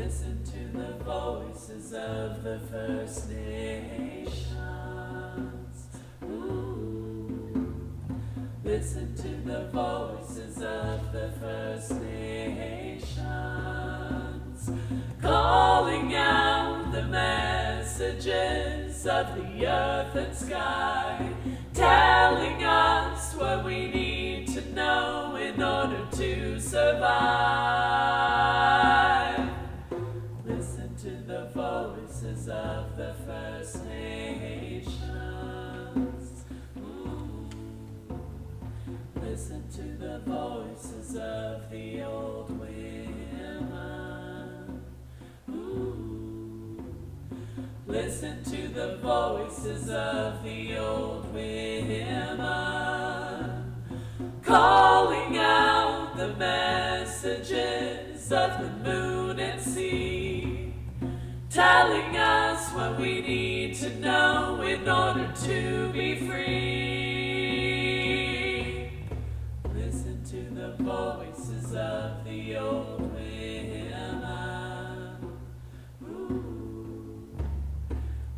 Listen to the voices of the First Nations. Ooh. Listen to the voices of the First Nations, calling out the messages of the earth and sky, telling us what we need to know in order to survive. Listen to the voices of the First Nations. Ooh. Listen to the voices of the old women. Ooh. Listen to the voices of the old women, calling out the messages of the moon and sea, telling us what we need to know in order to be free. Listen to the voices of the old women. Ooh.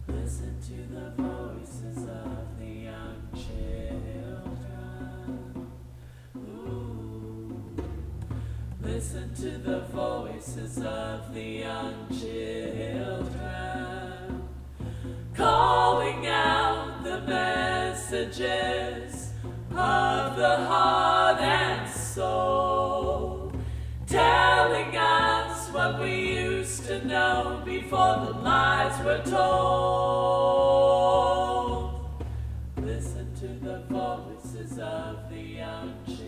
Listen to the voices of the young children. Ooh. Listen to the voices of the young children, calling out the messages of the heart and soul, telling us what we used to know before the lies were told. Listen to the voices of the young children.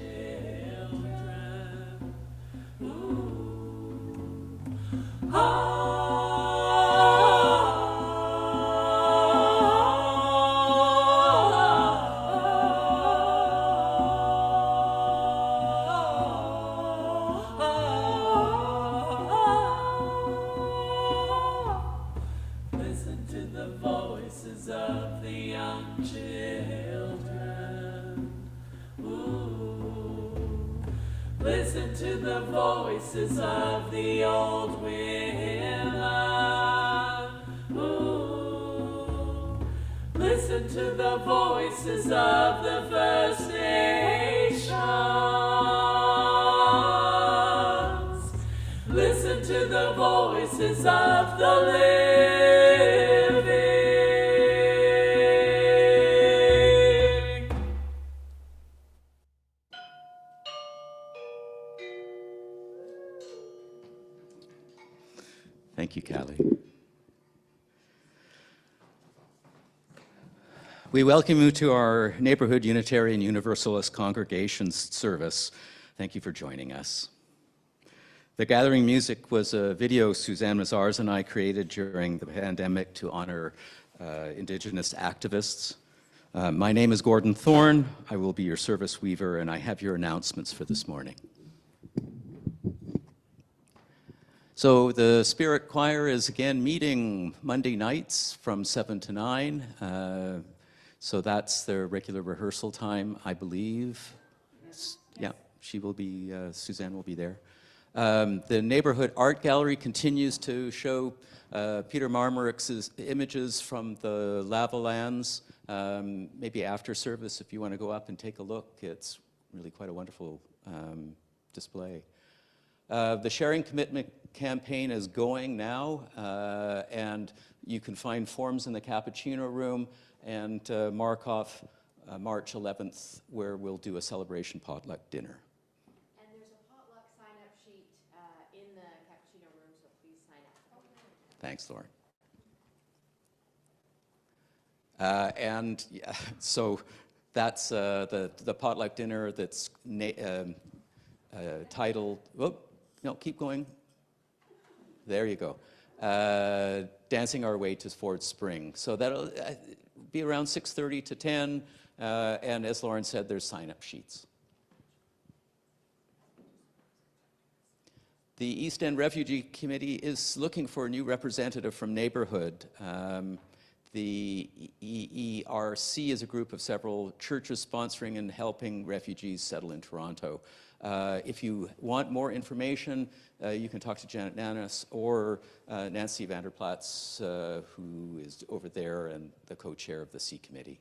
Ooh. Listen to the voices of the young children. Ooh. Listen to the voices of the old women. Ooh. Listen to the voices of the First Nations. Listen to the voices of the living. Thank you, Callie. We welcome you to our Neighborhood Unitarian Universalist Congregations service. Thank you for joining us. The gathering music was a video Suzanne Mazars and I created during the pandemic to honor Indigenous activists. My name is Gordon Thorne. I will be your service weaver, and I have your announcements for this morning. So the Spirit Choir is again meeting Monday nights from 7 to 9. So that's their regular rehearsal time, I believe. Yeah, she will be, Suzanne will be there. The Neighborhood Art Gallery continues to show Peter Marmorick's images from the Lavalands, maybe after service if you want to go up and take a look. It's really quite a wonderful display. The Sharing Commitment campaign is going now, and you can find forms in the Cappuccino Room and mark off March 11th, where we'll do a celebration potluck dinner. And there's a potluck sign-up sheet in the Cappuccino Room, so please sign up. Thanks, Thorne. And yeah, so that's the potluck dinner that's titled, oh, no, keep going. There you go. Dancing Our Way to Ford Spring. So that'll be around 6:30 to 10, and as Lauren said, there's sign-up sheets. The East End Refugee Committee is looking for a new representative from Neighborhood. The EERC is a group of several churches sponsoring and helping refugees settle in Toronto. If you want more information, you can talk to Janet Nanas or Nancy Vanderplatz, who is over there and the co-chair of the C Committee.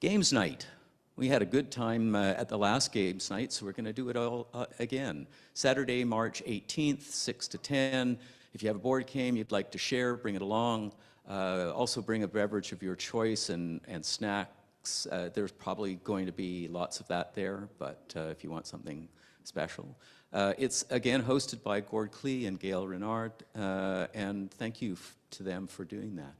Games night. We had a good time at the last games night, so we're going to do it all again. Saturday, March 18th, 6 to 10. If you have a board game you'd like to share, bring it along. Also bring a beverage of your choice and snacks. There's probably going to be lots of that there, but if you want something special. It's again hosted by Gord Clee and Gail Renard, and thank you to them for doing that.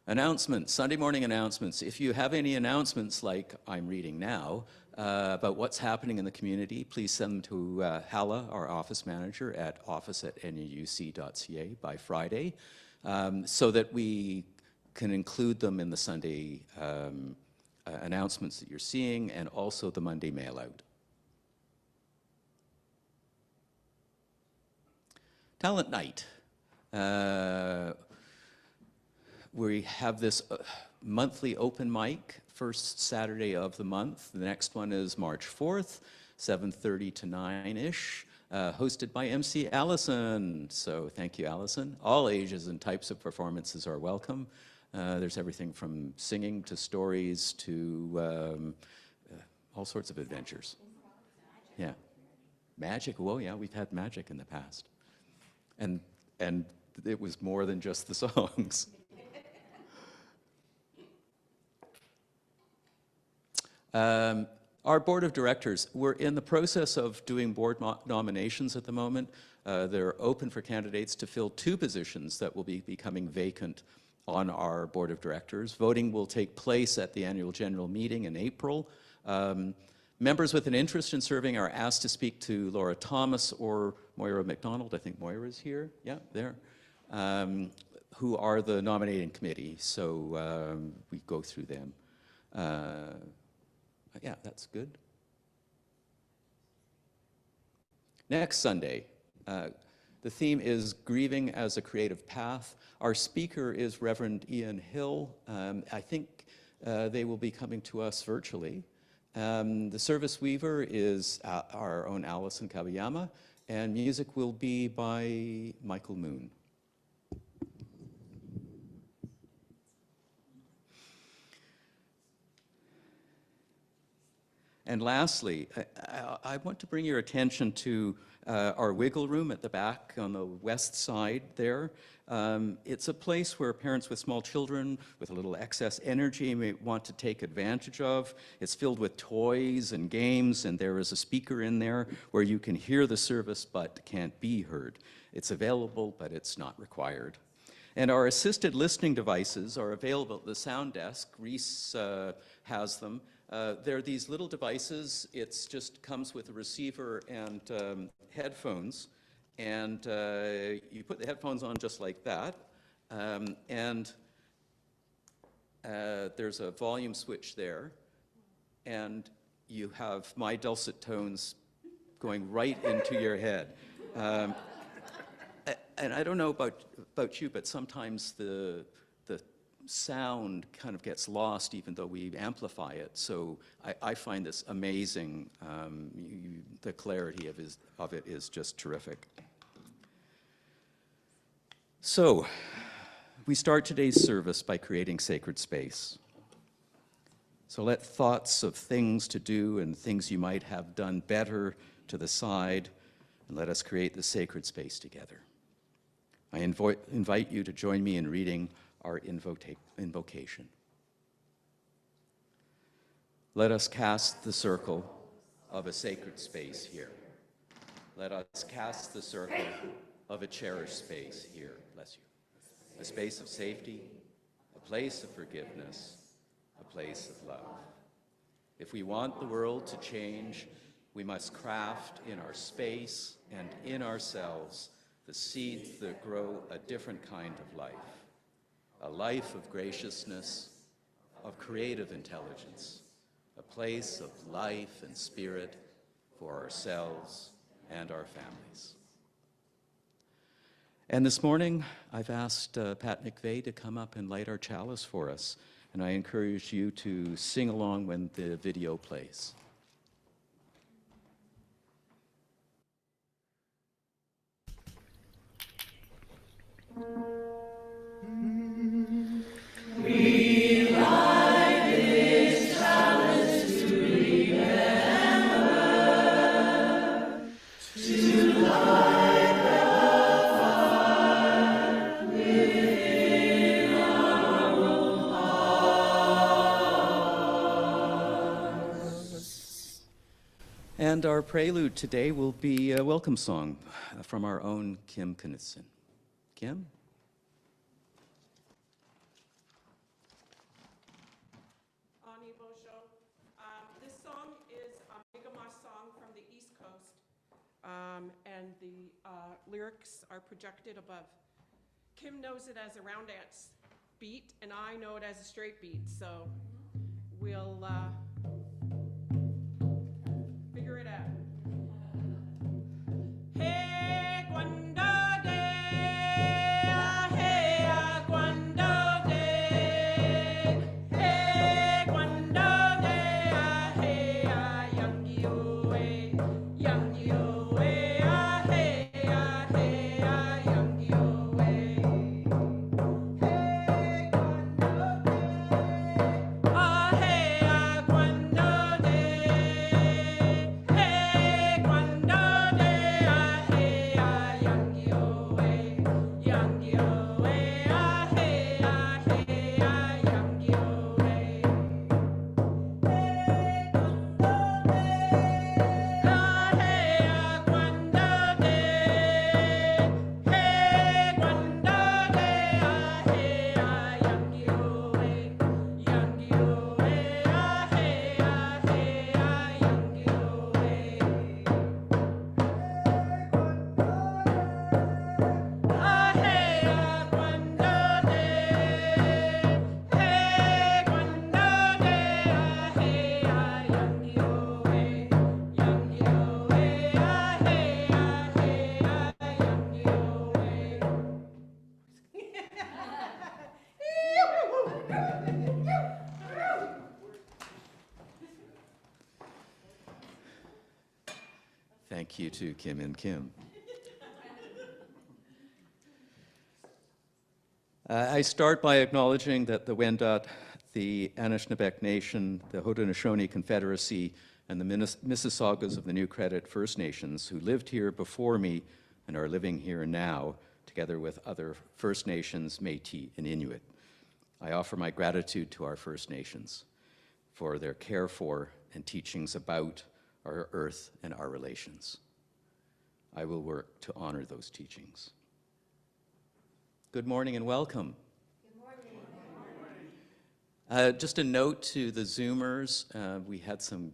Announcements, Sunday morning announcements. If you have any announcements like I'm reading now about what's happening in the community, please send them to Hala, our office manager, at office@nuc.ca by Friday, so that we can include them in the Sunday announcements that you're seeing and also the Monday mail out. Talent night. We have this monthly open mic, first Saturday of the month. The next one is March 4th, 7:30 to 9-ish, hosted by MC Allison. So thank you, Allison. All ages and types of performances are welcome. There's everything from singing to stories to all sorts of adventures. Yeah. Magic, oh yeah, we've had magic in the past. And it was more than just the songs. Our board of directors, we're in the process of doing board nominations at the moment. They're open for candidates to fill 2 positions that will be becoming vacant on our board of directors. Voting will take place at the annual general meeting in April. Members with an interest in serving are asked to speak to Laura Thomas or Moira McDonald. I think Moira's here, yeah, there, who are the nominating committee. So we go through them. Yeah, that's good. Next Sunday, the theme is Grieving as a Creative Path. Our speaker is Reverend Ian Hill. I think they will be coming to us virtually. The service weaver is our own Alison Kabayama, and music will be by Michael Moon. And lastly, I want to bring your attention to our wiggle room at the back on the west side there. It's a place where parents with small children with a little excess energy may want to take advantage of. It's filled with toys and games, and there is a speaker in there where you can hear the service but can't be heard. It's available, but it's not required. And our assisted listening devices are available at the sound desk. Reese has them. They're these little devices. It just comes with a receiver and headphones. And you put the headphones on just like that. There's a volume switch there. And you have my dulcet tones going right into your head. And I don't know about you, but sometimes the sound kind of gets lost even though we amplify it. So I find this amazing. The clarity of it is just terrific. So we start today's service by creating sacred space. So let thoughts of things to do and things you might have done better to the side, and let us create the sacred space together. I invite you to join me in reading our invocation. Let us cast the circle of a sacred space here. Let us cast the circle of a cherished space here. Bless you. A space of safety, a place of forgiveness, a place of love. If we want the world to change, we must craft in our space and in ourselves the seeds that grow a different kind of life. A life of graciousness, of creative intelligence, a place of life and spirit for ourselves and our families. And this morning, I've asked Pat McVeigh to come up and light our chalice for us, and I encourage you to sing along when the video plays. We light this chalice to remember, to light the fire within our own hearts. And our prelude today will be a welcome song from our own Kim Knutson. Kim? This song is a Mi'kmaq song from the East Coast, and the lyrics are projected above. Kim knows it as a round dance beat, and I know it as a straight beat, so we'll figure it out. Hey, Gwanda Day, hey, Gwanda Day, hey, Gwanda Day, hey, Yangi Oe, Yangi Oe, hey, Yangi Oe. Hey, Gwanda Day, hey, Gwanda Day, hey, Yangi Oe, Yangi Oe, hey, Yangi Oe. Thank you to Kim and Kim. I start by acknowledging that the Wendat, the Anishinaabeg Nation, the Haudenosaunee Confederacy, and the Mississaugas of the New Credit First Nations who lived here before me and are living here now, together with other First Nations, Métis, and Inuit. I offer my gratitude to our First Nations for their care for and teachings about our earth and our relations. I will work to honor those teachings. Good morning and welcome. Good morning. Just a note to the Zoomers, we had some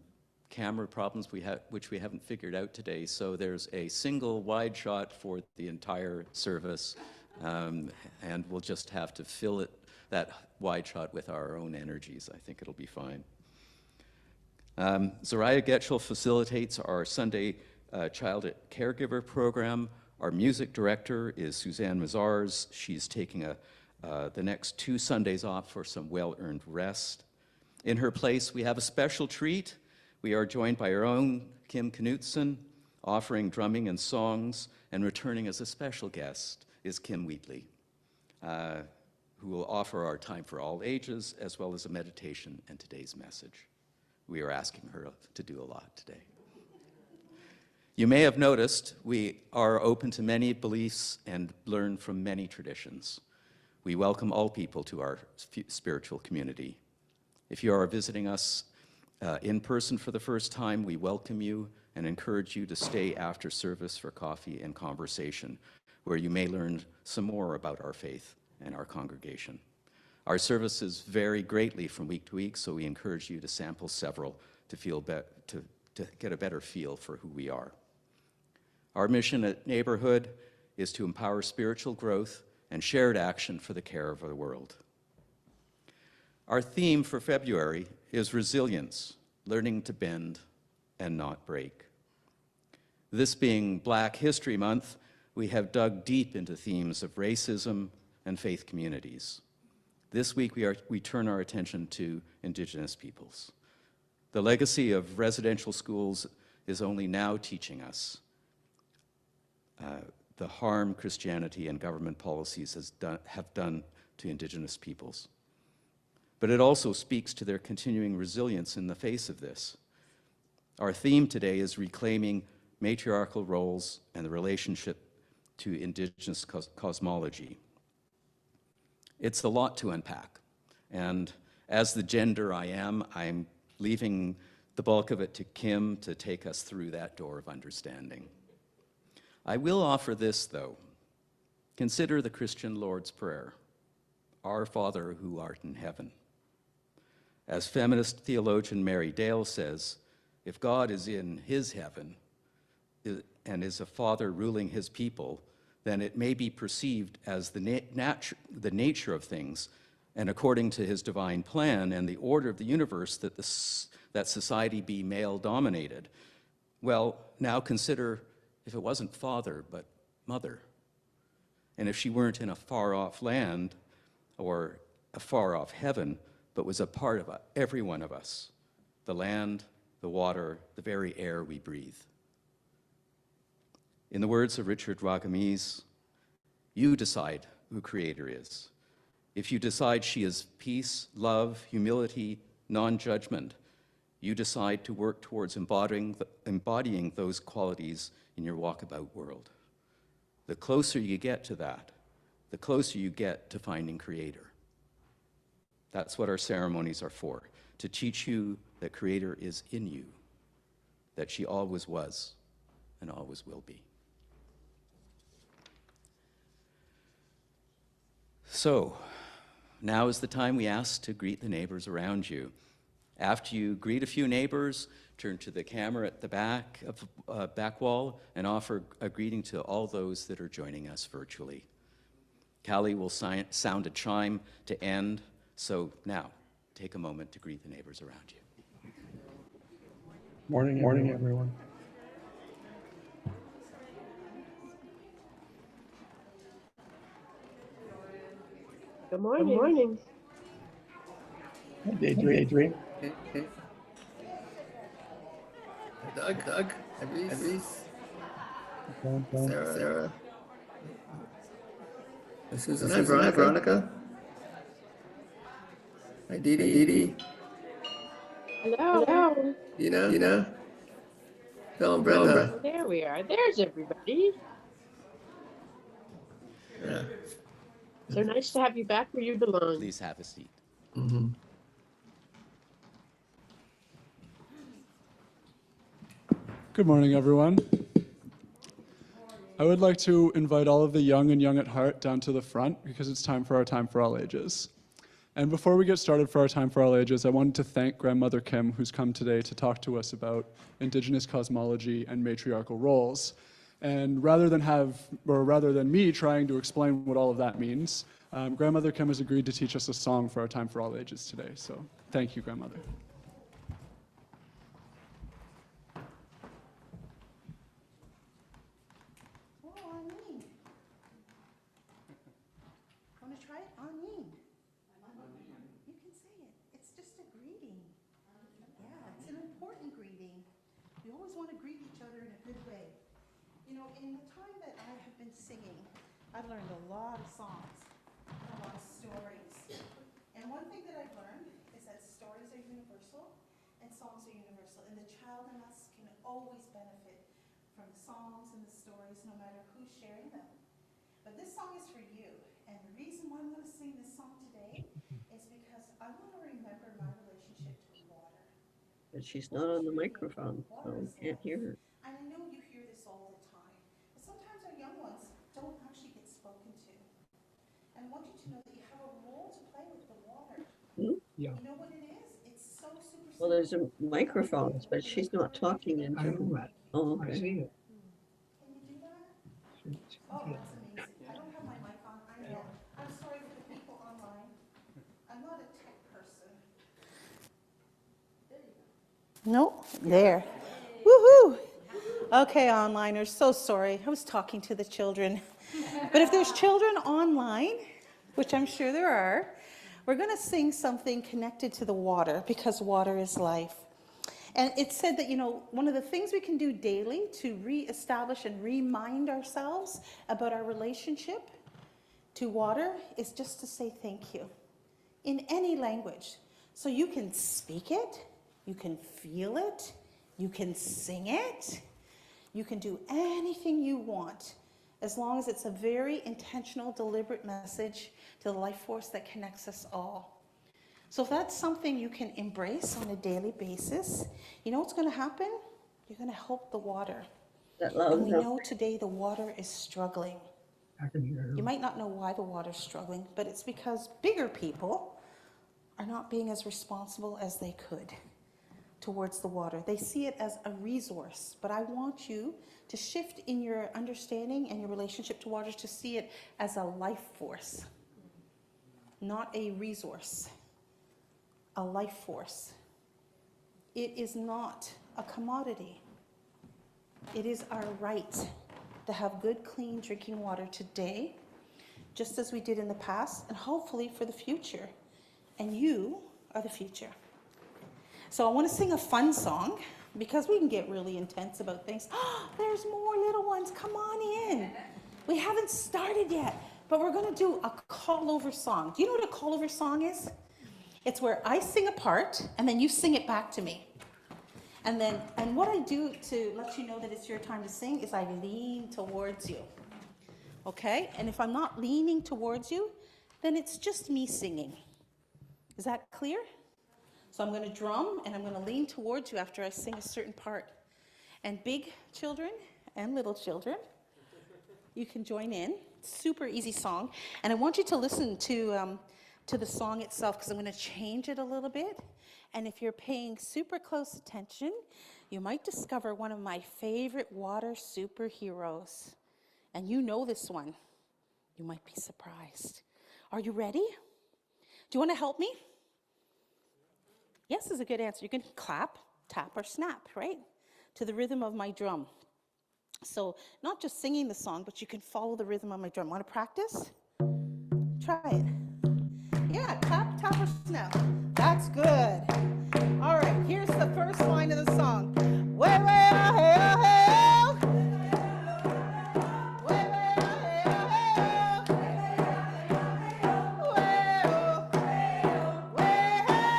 camera problems which we haven't figured out today, so there's a single wide shot for the entire service, and we'll just have to fill that wide shot with our own energies. I think it'll be fine. Zariah Getchell facilitates our Sunday Child Caregiver program. Our music director is Suzanne Mazars. She's taking the next 2 Sundays off for some well-earned rest. In her place, we have a special treat. We are joined by our own Kim Knutson, offering drumming and songs, and returning as a special guest is Kim Wheatley, who will offer our Time for All Ages, as well as a meditation and today's message. We are asking her to do a lot today. You may have noticed we are open to many beliefs and learn from many traditions. We welcome all people to our spiritual community. If you are visiting us in person for the first time, we welcome you and encourage you to stay after service for coffee and conversation, where you may learn some more about our faith and our congregation. Our services vary greatly from week to week, so we encourage you to sample several to get a better feel for who we are. Our mission at Neighborhood is to empower spiritual growth and shared action for the care of the world. Our theme for February is resilience, learning to bend and not break. This being Black History Month, we have dug deep into themes of racism and faith communities. This week, we turn our attention to Indigenous peoples. The legacy of residential schools is only now teaching us the harm Christianity and government policies have done to Indigenous peoples. But it also speaks to their continuing resilience in the face of this. Our theme today is reclaiming matriarchal roles and the relationship to Indigenous cosmology. It's a lot to unpack, and as the gender I am, I'm leaving the bulk of it to Kim to take us through that door of understanding. I will offer this, though. Consider the Christian Lord's Prayer, Our Father who art in heaven. As feminist theologian Mary Dale says, if God is in his heaven and is a father ruling his people, then it may be perceived as the nature of things, and according to his divine plan and the order of the universe, that society be male-dominated. Well, now consider if it wasn't father, but mother. And if she weren't in a far-off land or a far-off heaven, but was a part of every one of us, the land, the water, the very air we breathe. In the words of Richard Ragamise, you decide who Creator is. If you decide she is peace, love, humility, non-judgment, you decide to work towards embodying those qualities in your walkabout world. The closer you get to that, the closer you get to finding Creator. That's what our ceremonies are for, to teach you that Creator is in you, that she always was and always will be. So, now is the time we ask to greet the neighbors around you. After you greet a few neighbors, turn to the camera at the back wall and offer a greeting to all those that are joining us virtually. Callie will sound a chime to end, so now take a moment to greet the neighbors around you. Morning, everyone. Good morning. Hi, Daydream. Hey. Doug, Reese, Sarah, Susan, hi, Veronica. Hi, Dee. Hello. Dina, Phil and Brenda. Oh, there we are. There's everybody. Yeah. So nice to have you back where you belong. Please have a seat. Mm-hmm. Good morning, everyone. I would like to invite all of the young and young at heart down to the front because it's time for our Time for All Ages. And before we get started for our Time for All Ages, I wanted to thank Grandmother Kim, who's come today to talk to us about Indigenous cosmology and matriarchal roles. And rather than me trying to explain what all of that means, Grandmother Kim has agreed to teach us a song for our Time for All Ages today. So thank you, Grandmother. Want to try it? Anin. You can say it. It's just a greeting. Yeah, it's an important greeting. We always want to greet each other in a good way. You know, in the time that I have been singing, I've learned a lot of songs, a lot of stories. And one thing that I've learned is that stories are universal and songs are universal. And the child in us can always benefit from the songs and the stories, no matter who's sharing them. But this song is for you. And the reason why I'm going to sing this song today is because I want to remember my relationship to water. But she's not on the microphone, so we can't hear her. And I know you hear this all the time, but sometimes our young ones don't actually get spoken to. And I want you to know that you have a role to play with the water. Yeah. You know what it is? It's so super. Well, there's a microphone, but she's not talking into it. Oh, okay. Can you do that? Oh, that's amazing. I don't have my mic on. I know. I'm sorry for the people online. I'm not a tech person. There you go. No, there. Woohoo! Okay, onliners, so sorry. I was talking to the children. But if there's children online, which I'm sure there are, we're going to sing something connected to the water, because water is life. And it said that, one of the things we can do daily to reestablish and remind ourselves about our relationship to water is just to say thank you in any language. So you can speak it, you can feel it, you can sing it. You can do anything you want, as long as it's a very intentional, deliberate message to the life force that connects us all. So if that's something you can embrace on a daily basis, you know what's going to happen? You're going to help the water. And we know today the water is struggling. You might not know why the water's struggling, but it's because bigger people are not being as responsible as they could towards the water. They see it as a resource, but I want you to shift in your understanding and your relationship to water to see it as a life force, not a resource, a life force. It is not a commodity. It is our right to have good, clean drinking water today, just as we did in the past, and hopefully for the future. And you are the future. So I want to sing a fun song, because we can get really intense about things. Oh, there's more little ones. Come on in. We haven't started yet, but we're going to do a call over song. Do you know what a call over song is? It's where I sing a part and then you sing it back to me. And what I do to let you know that it's your time to sing is I lean towards you. Okay? And if I'm not leaning towards you, then it's just me singing. Is that clear? So I'm going to drum and I'm going to lean towards you after I sing a certain part. And big children and little children, you can join in. Super easy song. And I want you to listen to the song itself, because I'm going to change it a little bit. And if you're paying super close attention, you might discover one of my favorite water superheroes. And you know this one. You might be surprised. Are you ready? Do you want to help me? Yes is a good answer. You can clap, tap, or snap, right? To the rhythm of my drum. So not just singing the song, but you can follow the rhythm of my drum. Want to practice? Try it. Yeah, clap, tap, or snap. That's good. All right, here's the first line of the song. Way, way, oh, hey, oh, hey, oh. Way, way, oh, hey, oh, hey, oh. Way, oh, way, oh, way, hey.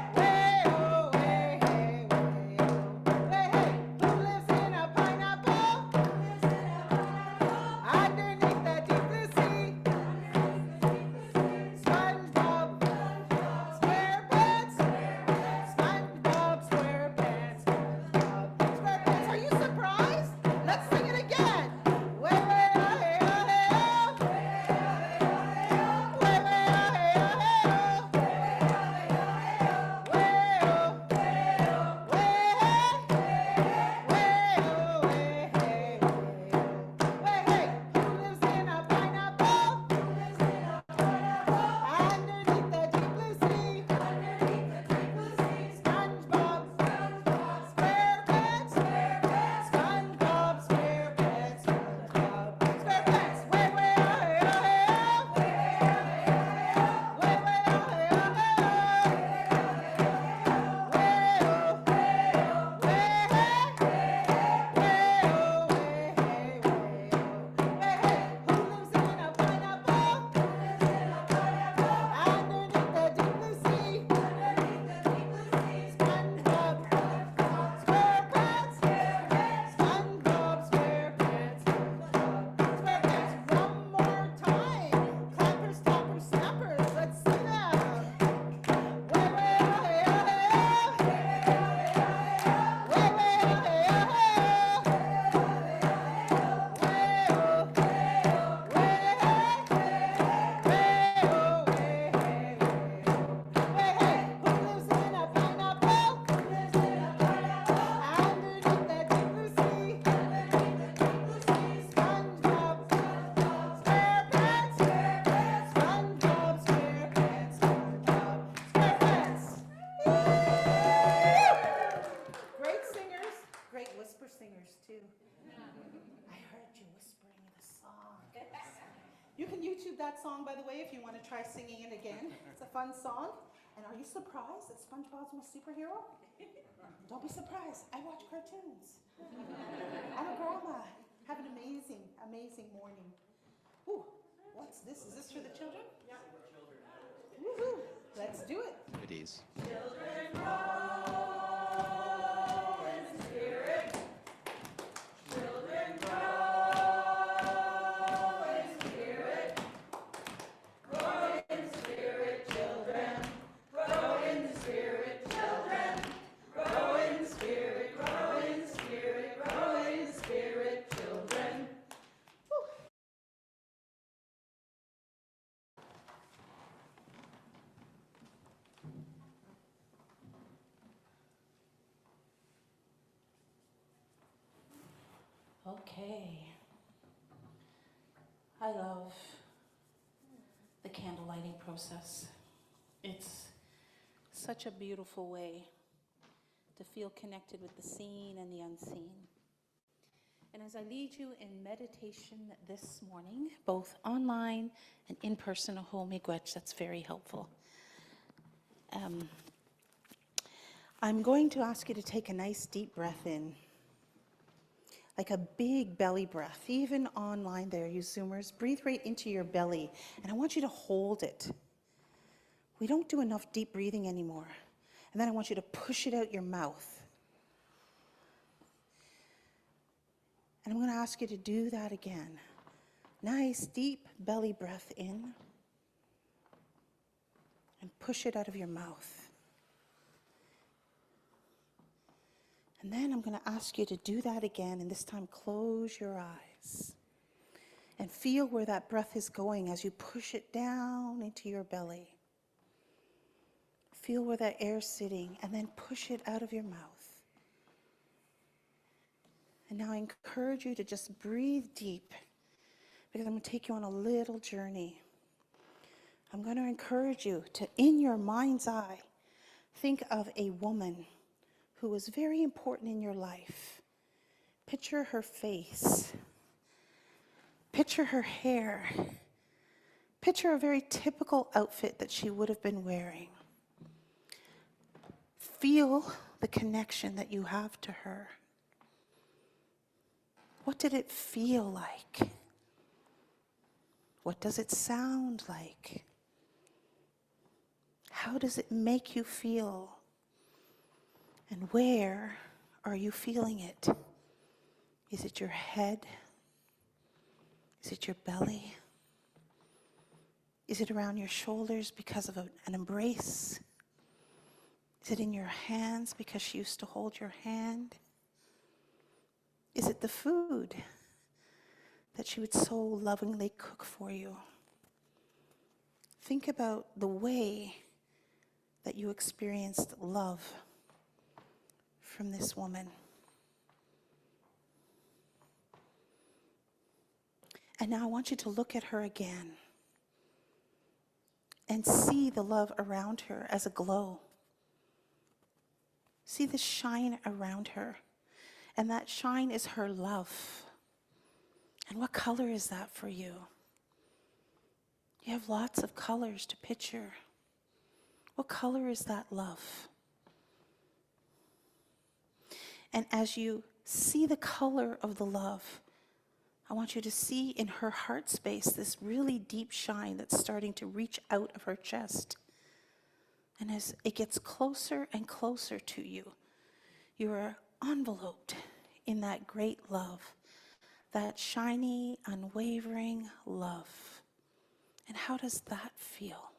Way, oh, way, hey, way, oh. Way, hey. Who lives in a pineapple? Underneath the deep blue sea. that song, by the way, if you want to try singing it again. It's a fun song. And are you surprised that SpongeBob's my superhero? Don't be surprised. I watch cartoons. I'm a grandma. Have an amazing, amazing morning. Ooh, what's this? Is this for the children? Yeah. Woohoo! Let's do it. Goodies. Okay. I love the candle lighting process. It's such a beautiful way to feel connected with the seen and the unseen. And as I lead you in meditation this morning, both online and in person, that's very helpful. I'm going to ask you to take a nice deep breath in, like a big belly breath. Even online there, you Zoomers, breathe right into your belly, and I want you to hold it. We don't do enough deep breathing anymore. And then I want you to push it out your mouth. And I'm going to ask you to do that again. Nice deep belly breath in, and push it out of your mouth. And then I'm going to ask you to do that again, and this time close your eyes. And feel where that breath is going as you push it down into your belly. Feel where that air's sitting, and then push it out of your mouth. And now I encourage you to just breathe deep, because I'm going to take you on a little journey. I'm going to encourage you to, in your mind's eye, think of a woman who was very important in your life. Picture her face. Picture her hair. Picture a very typical outfit that she would have been wearing. Feel the connection that you have to her. What did it feel like? What does it sound like? How does it make you feel? And where are you feeling it? Is it your head? Is it your belly? Is it around your shoulders because of an embrace? Is it in your hands because she used to hold your hand? Is it the food that she would so lovingly cook for you? Think about the way that you experienced love from this woman. And now I want you to look at her again and see the love around her as a glow. See the shine around her. And that shine is her love. And what color is that for you? You have lots of colors to picture. What color is that love? And as you see the color of the love, I want you to see in her heart space this really deep shine that's starting to reach out of her chest. And as it gets closer and closer to you, you are enveloped in that great love, that shiny, unwavering love. And how does that feel?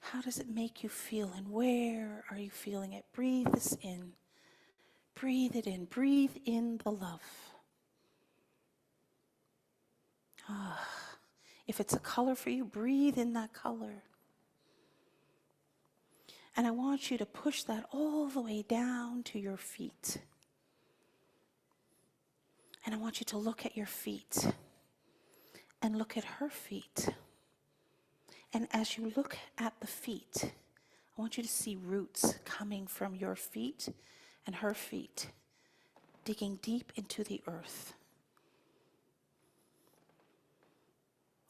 How does it make you feel, and where are you feeling it? Breathe this in. Breathe it in. Breathe in the love. If it's a color for you, breathe in that color. And I want you to push that all the way down to your feet. And I want you to look at your feet and look at her feet. And as you look at the feet, I want you to see roots coming from your feet and her feet, digging deep into the earth.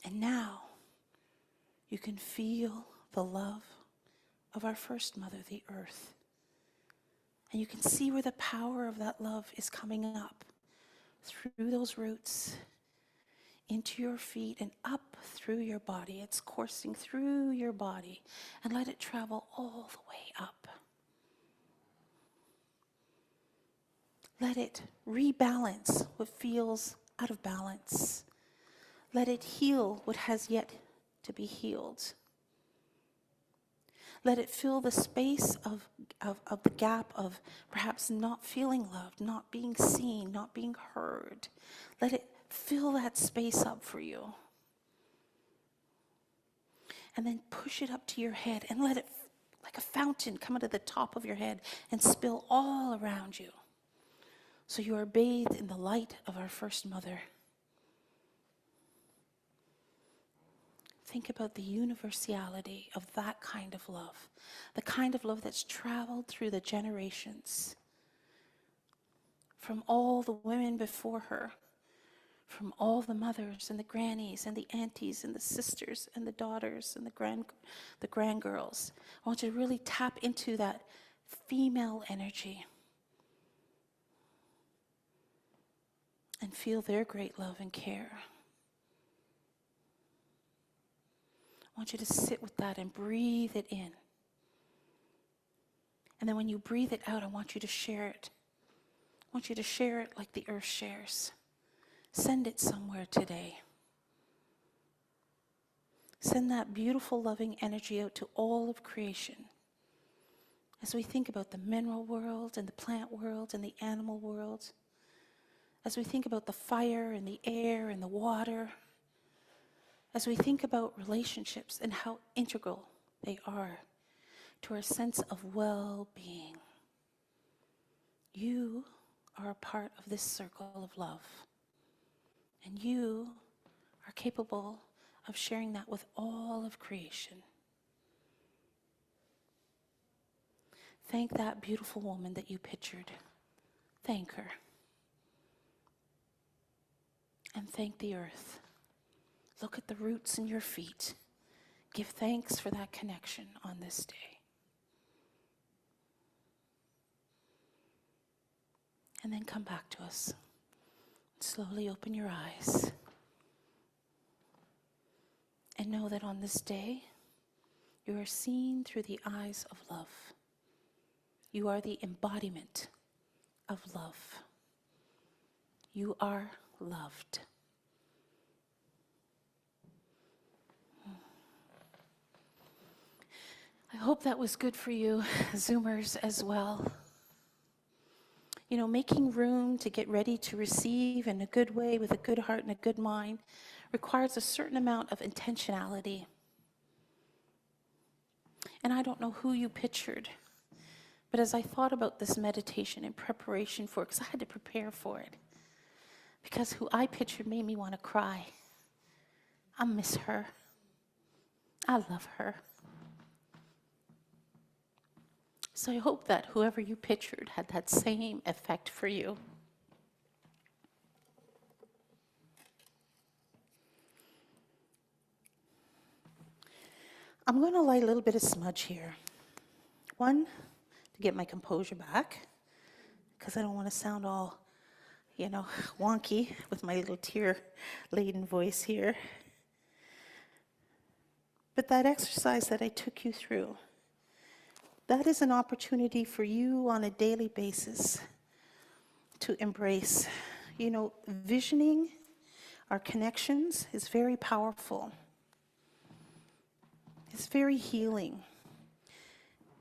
And now you can feel the love of our first mother, the earth. And you can see where the power of that love is coming up through those roots, into your feet and up through your body. It's coursing through your body, and let it travel all the way up. Let it rebalance what feels out of balance. Let it heal what has yet to be healed. Let it fill the space of the gap of perhaps not feeling loved, not being seen, not being heard. Let it fill that space up for you. And then push it up to your head and let it, like a fountain, come out of the top of your head and spill all around you. So you are bathed in the light of our first mother. Think about the universality of that kind of love, the kind of love that's traveled through the generations, from all the women before her, from all the mothers and the grannies and the aunties and the sisters and the daughters and the grandgirls. I want you to really tap into that female energy and feel their great love and care. I want you to sit with that and breathe it in. And then when you breathe it out, I want you to share it. I want you to share it like the earth shares. Send it somewhere today. Send that beautiful, loving energy out to all of creation. As we think about the mineral world and the plant world and the animal world, as we think about the fire and the air and the water, as we think about relationships and how integral they are to our sense of well-being, you are a part of this circle of love. And you are capable of sharing that with all of creation. Thank that beautiful woman that you pictured. Thank her. And thank the earth. Look at the roots in your feet. Give thanks for that connection on this day. And then come back to us. Slowly open your eyes. And know that on this day, you are seen through the eyes of love. You are the embodiment of love. You are loved. I hope that was good for you, Zoomers, as well. You know, making room to get ready to receive in a good way with a good heart and a good mind requires a certain amount of intentionality. And I don't know who you pictured, but as I thought about this meditation in preparation for it, because I had to prepare for it, because who I pictured made me want to cry. I miss her. I love her. So I hope that whoever you pictured had that same effect for you. I'm going to light a little bit of smudge here. One, to get my composure back, because I don't want to sound all, wonky with my little tear-laden voice here. But that exercise that I took you through, that is an opportunity for you on a daily basis to embrace. Visioning our connections is very powerful. It's very healing.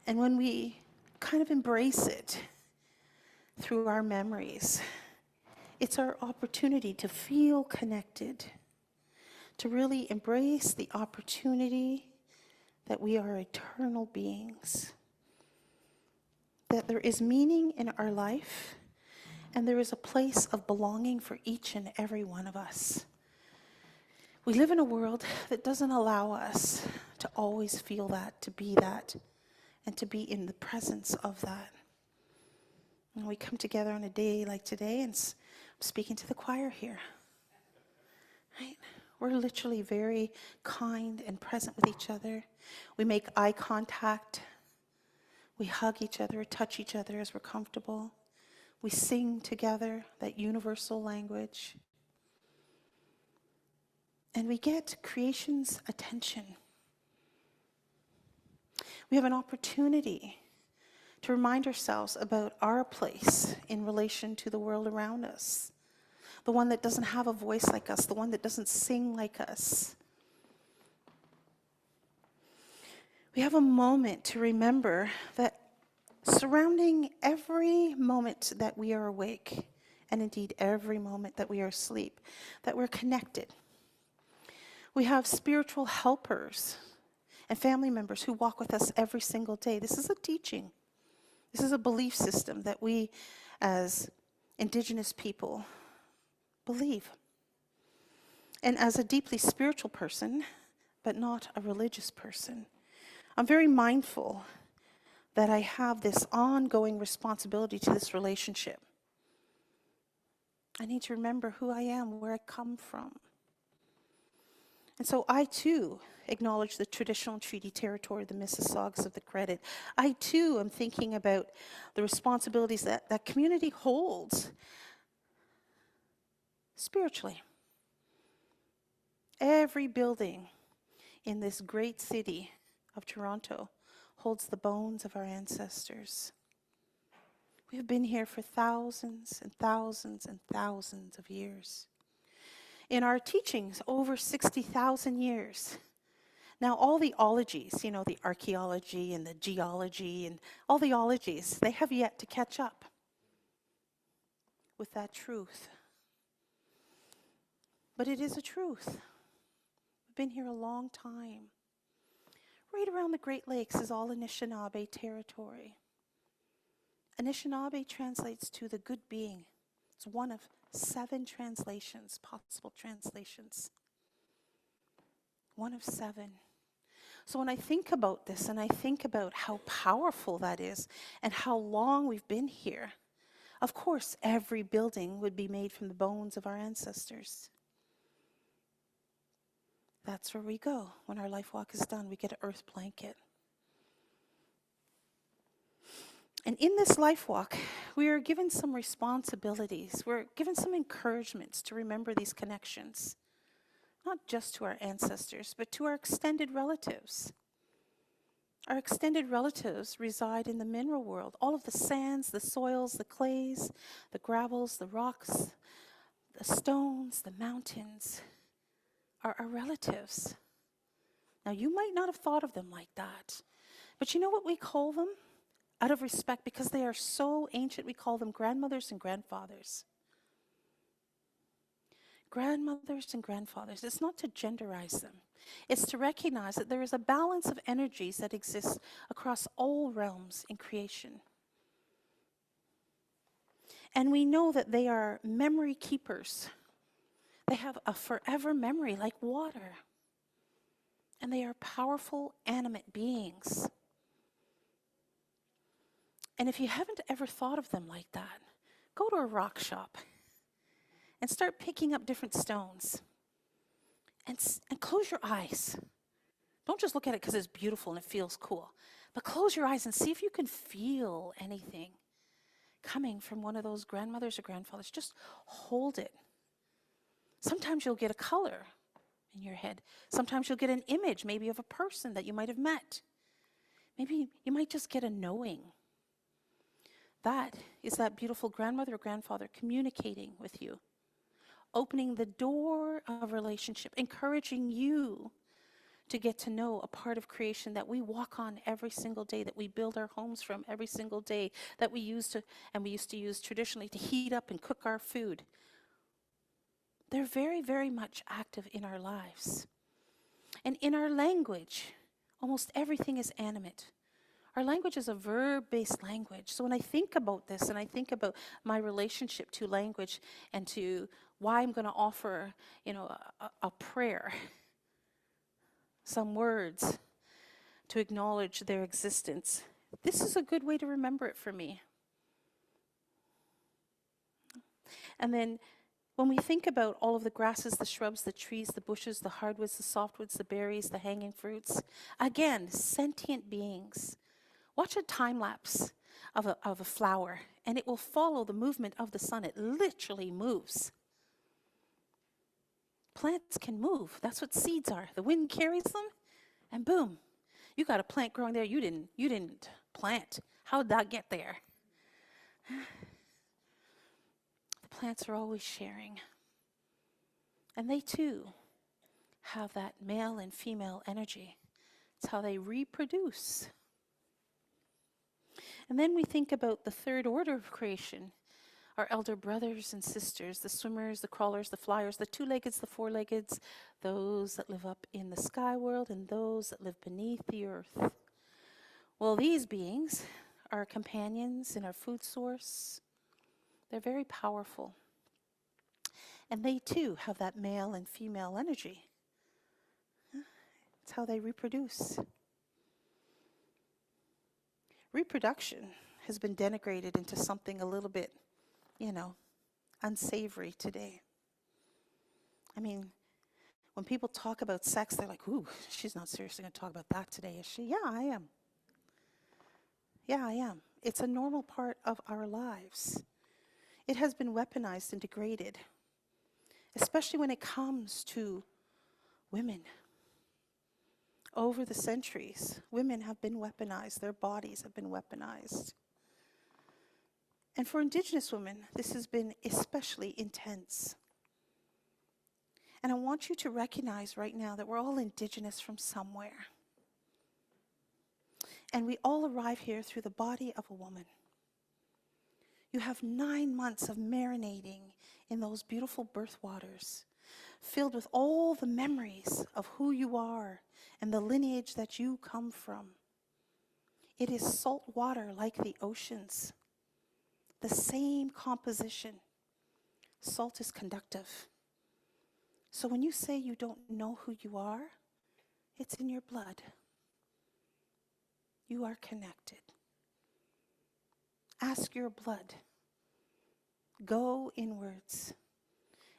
And when we kind of embrace it through our memories, it's our opportunity to feel connected, to really embrace the opportunity that we are eternal beings, that there is meaning in our life, and there is a place of belonging for each and every one of us. We live in a world that doesn't allow us to always feel that, to be that, and to be in the presence of that. And we come together on a day like today, and I'm speaking to the choir here, right? We're literally very kind and present with each other. We make eye contact. We hug each other, touch each other as we're comfortable. We sing together, that universal language. And we get creation's attention. We have an opportunity to remind ourselves about our place in relation to the world around us. The one that doesn't have a voice like us, the one that doesn't sing like us. We have a moment to remember that surrounding every moment that we are awake, and indeed every moment that we are asleep, that we're connected. We have spiritual helpers and family members who walk with us every single day. This is a teaching. This is a belief system that we, as Indigenous people, believe. And as a deeply spiritual person, but not a religious person, I'm very mindful that I have this ongoing responsibility to this relationship. I need to remember who I am, where I come from. And so I too acknowledge the traditional treaty territory, the Mississaugas of the Credit. I too am thinking about the responsibilities that that community holds spiritually. Every building in this great city of Toronto holds the bones of our ancestors. We have been here for thousands and thousands and thousands of years. In our teachings, over 60,000 years. Now, all the ologies, the archaeology and the geology and all the ologies, they have yet to catch up with that truth. But it is a truth. We've been here a long time. Right around the Great Lakes is all Anishinaabe territory. Anishinaabe translates to the good being. It's one of 7 translations, possible translations. One of 7. So when I think about this and I think about how powerful that is and how long we've been here, of course, every building would be made from the bones of our ancestors. That's where we go. When our life walk is done, we get an earth blanket. And in this life walk, we are given some responsibilities. We're given some encouragements to remember these connections, not just to our ancestors, but to our extended relatives. Our extended relatives reside in the mineral world. All of the sands, the soils, the clays, the gravels, the rocks, the stones, the mountains are our relatives. Now, you might not have thought of them like that, but you know what we call them? Out of respect, because they are so ancient, we call them grandmothers and grandfathers. Grandmothers and grandfathers. It's not to genderize them. It's to recognize that there is a balance of energies that exists across all realms in creation. And we know that they are memory keepers. They have a forever memory like water. And they are powerful, animate beings. And if you haven't ever thought of them like that, go to a rock shop and start picking up different stones and close your eyes. Don't just look at it because it's beautiful and it feels cool, but close your eyes and see if you can feel anything coming from one of those grandmothers or grandfathers. Just hold it. Sometimes you'll get a color in your head. Sometimes you'll get an image, maybe of a person that you might have met. Maybe you might just get a knowing. That is that beautiful grandmother or grandfather communicating with you, opening the door of relationship, encouraging you to get to know a part of creation that we walk on every single day, that we build our homes from every single day, that we used to use traditionally to heat up and cook our food. They're very, very much active in our lives. And in our language, almost everything is animate. Our language is a verb-based language. So when I think about this and I think about my relationship to language and to why I'm going to offer, a prayer, some words to acknowledge their existence, this is a good way to remember it for me. And then When we think about all of the grasses, the shrubs, the trees, the bushes, the hardwoods, the softwoods, the berries, the hanging fruits, again, sentient beings. Watch a time lapse of a flower, and it will follow the movement of the sun. It literally moves. Plants can move. That's what seeds are. The wind carries them, and boom, you got a plant growing there. You didn't plant. How did that get there? The plants are always sharing. And they too have that male and female energy. It's how they reproduce. And then we think about the third order of creation, our elder brothers and sisters, the swimmers, the crawlers, the flyers, the two-leggeds, the four-leggeds, those that live up in the sky world and those that live beneath the earth. Well, these beings are companions in our food source. They're very powerful. And they too have that male and female energy. It's how they reproduce. Reproduction has been denigrated into something a little bit, unsavory today. I mean, when people talk about sex, they're like, ooh, she's not seriously going to talk about that today, is she? Yeah, I am. Yeah, I am. It's a normal part of our lives. It has been weaponized and degraded, especially when it comes to women. Over the centuries, women have been weaponized. Their bodies have been weaponized. And for Indigenous women, this has been especially intense. And I want you to recognize right now that we're all Indigenous from somewhere. And we all arrive here through the body of a woman. You have 9 months of marinating in those beautiful birth waters, filled with all the memories of who you are and the lineage that you come from. It is salt water like the oceans. The same composition. Salt is conductive. So when you say you don't know who you are, it's in your blood. You are connected. Ask your blood. Go inwards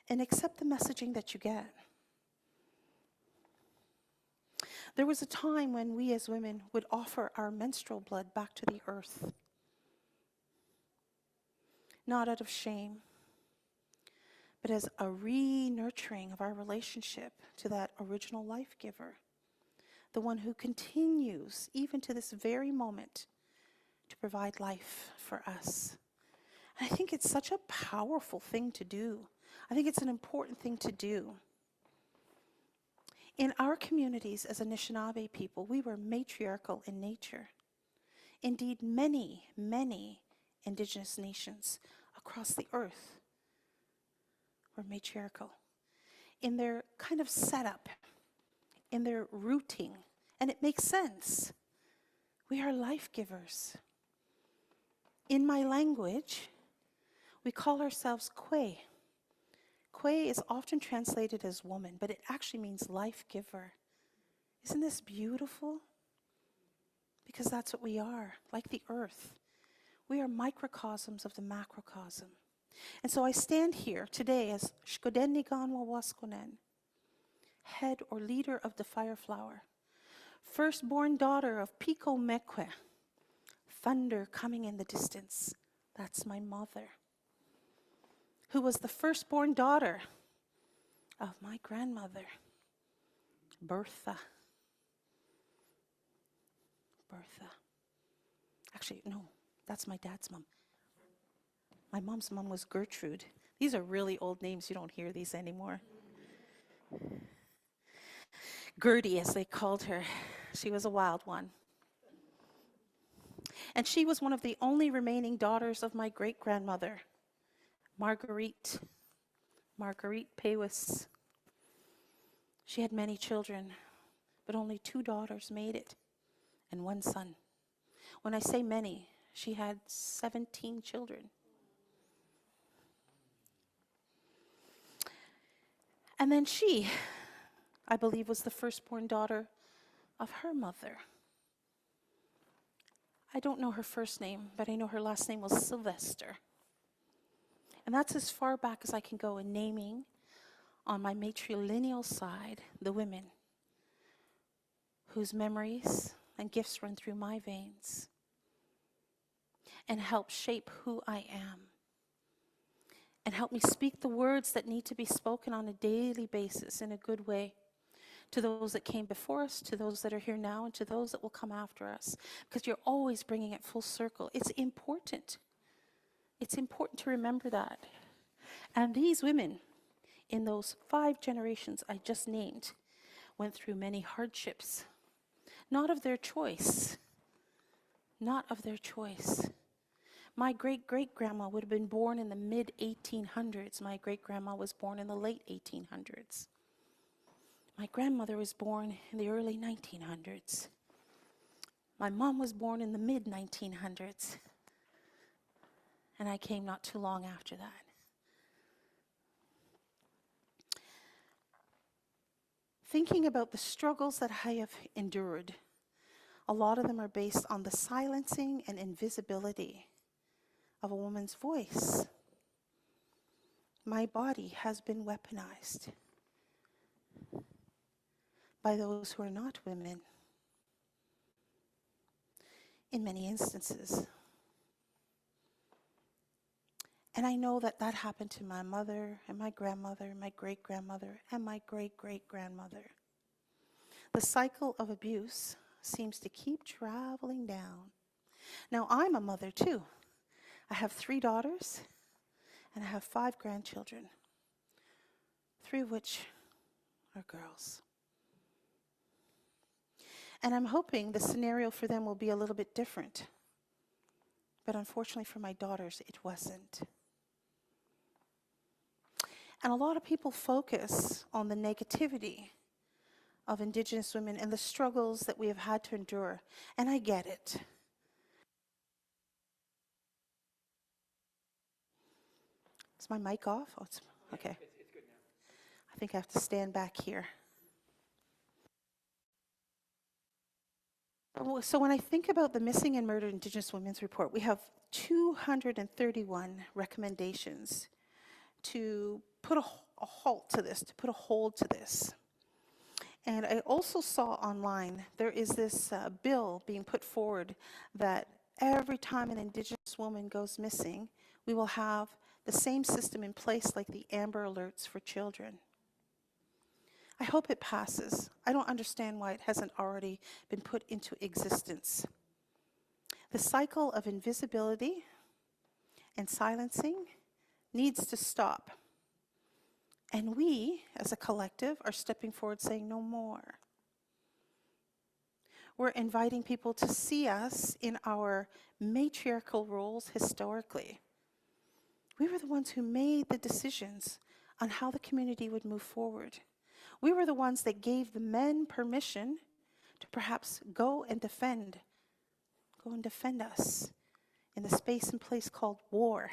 and accept the messaging that you get. There was a time when we as women would offer our menstrual blood back to the earth. Not out of shame, but as a re-nurturing of our relationship to that original life giver, the one who continues, even to this very moment, to provide life for us. And I think it's such a powerful thing to do. I think it's an important thing to do. In our communities as Anishinaabe people, we were matriarchal in nature. Indeed, many, many Indigenous nations across the earth were matriarchal in their kind of setup, in their rooting, and it makes sense. We are life givers. In my language, we call ourselves Kwe. Kwe is often translated as woman, but it actually means life giver. Isn't this beautiful? Because that's what we are, like the earth. We are microcosms of the macrocosm. And so I stand here today as Shkodeniganwa Waskonen, head or leader of the fire flower, firstborn daughter of Piko Mekwe, thunder coming in the distance. That's my mother, who was the firstborn daughter of my grandmother, Bertha. Actually, no, that's my dad's mom. My mom's mom was Gertrude. These are really old names. You don't hear these anymore. Gertie, as they called her. She was a wild one. And she was one of the only remaining daughters of my great-grandmother, Marguerite Pewis. She had many children, but only 2 daughters made it, and 1 son. When I say many, she had 17 children. And then she, I believe, was the firstborn daughter of her mother. I don't know her first name, but I know her last name was Sylvester. And that's as far back as I can go in naming, on my matrilineal side, the women whose memories and gifts run through my veins and help shape who I am and help me speak the words that need to be spoken on a daily basis in a good way to those that came before us, to those that are here now, and to those that will come after us, because you're always bringing it full circle. It's important. It's important to remember that. And these women, in those 5 generations I just named, went through many hardships, not of their choice, not of their choice. My great-great-grandma would have been born in the mid-1800s. My great-grandma was born in the late 1800s. My grandmother was born in the early 1900s. My mom was born in the mid-1900s. And I came not too long after that. Thinking about the struggles that I have endured, a lot of them are based on the silencing and invisibility of a woman's voice. My body has been weaponized by those who are not women in many instances. And I know that that happened to my mother and my grandmother, my great-grandmother, and my great-great-grandmother. The cycle of abuse seems to keep traveling down. Now, I'm a mother too. I have 3 daughters, and I have 5 grandchildren, 3 of which are girls. And I'm hoping the scenario for them will be a little bit different. But unfortunately for my daughters, it wasn't. And a lot of people focus on the negativity of Indigenous women and the struggles that we have had to endure. And I get it. Is my mic off? Oh, it's okay. It's good now. I think I have to stand back here. So when I think about the Missing and Murdered Indigenous Women's Report, we have 231 recommendations to put a halt to this, to put a hold to this. And I also saw online, there is this bill being put forward that every time an Indigenous woman goes missing, we will have the same system in place like the Amber Alerts for children. I hope it passes. I don't understand why it hasn't already been put into existence. The cycle of invisibility and silencing needs to stop. And we, as a collective, are stepping forward saying no more. We're inviting people to see us in our matriarchal roles historically. We were the ones who made the decisions on how the community would move forward. We were the ones that gave the men permission to perhaps go and defend us in the space and place called war.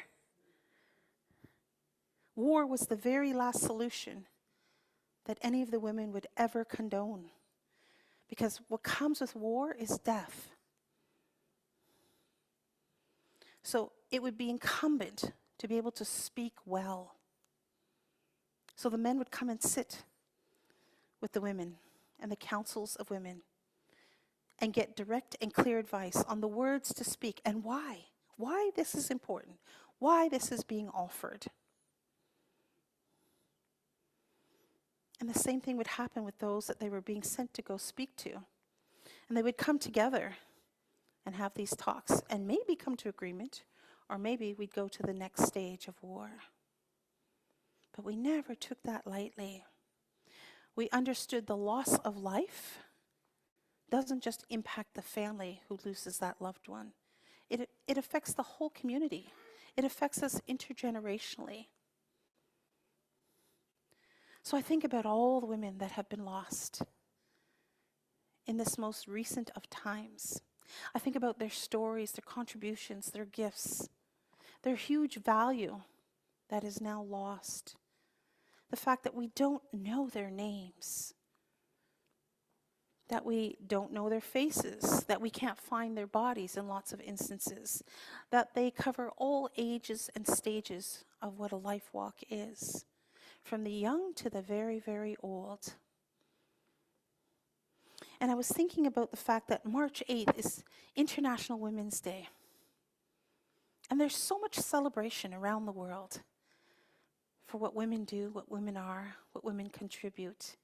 War was the very last solution that any of the women would ever condone. Because what comes with war is death. So it would be incumbent to be able to speak well. So the men would come and sit with the women and the councils of women and get direct and clear advice on the words to speak and why this is important, why this is being offered. And the same thing would happen with those that they were being sent to go speak to. And they would come together and have these talks and maybe come to agreement, or maybe we'd go to the next stage of war. But we never took that lightly. We understood the loss of life doesn't just impact the family who loses that loved one. It affects the whole community. It affects us intergenerationally. So I think about all the women that have been lost in this most recent of times. I think about their stories, their contributions, their gifts, their huge value that is now lost. The fact that we don't know their names. that we don't know their faces, that we can't find their bodies in lots of instances, that they cover all ages and stages of what a life walk is, from the young to the very, very old. And I was thinking about the fact that March 8th is International Women's Day. And there's so much celebration around the world for what women do, what women are, what women contribute.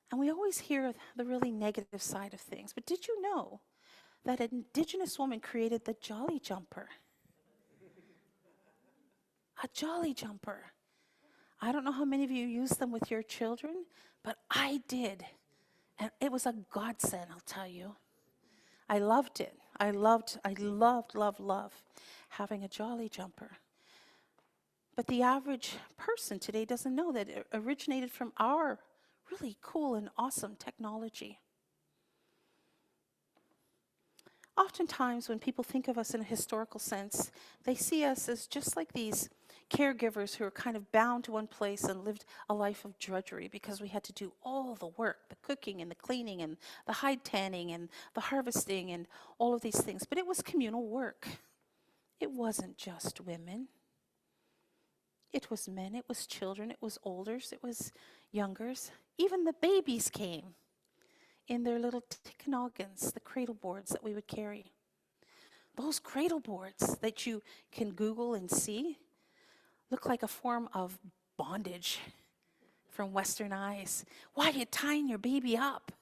And we always hear the really negative side of things. But did you know that an Indigenous woman created the jolly jumper? A jolly jumper. I don't know how many of you use them with your children, but I did. And it was a godsend, I'll tell you. I loved it. I loved having a jolly jumper. But the average person today doesn't know that it originated from our really cool and awesome technology. Oftentimes, when people think of us in a historical sense, they see us as just like these caregivers who are kind of bound to one place and lived a life of drudgery because we had to do all the work, the cooking and the cleaning and the hide tanning and the harvesting and all of these things. But it was communal work. It wasn't just women. It was men, it was children, it was olders, it was youngers. Even the babies came in their little tickanoggins, the cradle boards that we would carry. Those cradle boards that you can Google and see look like a form of bondage from Western eyes. Why are you tying your baby up?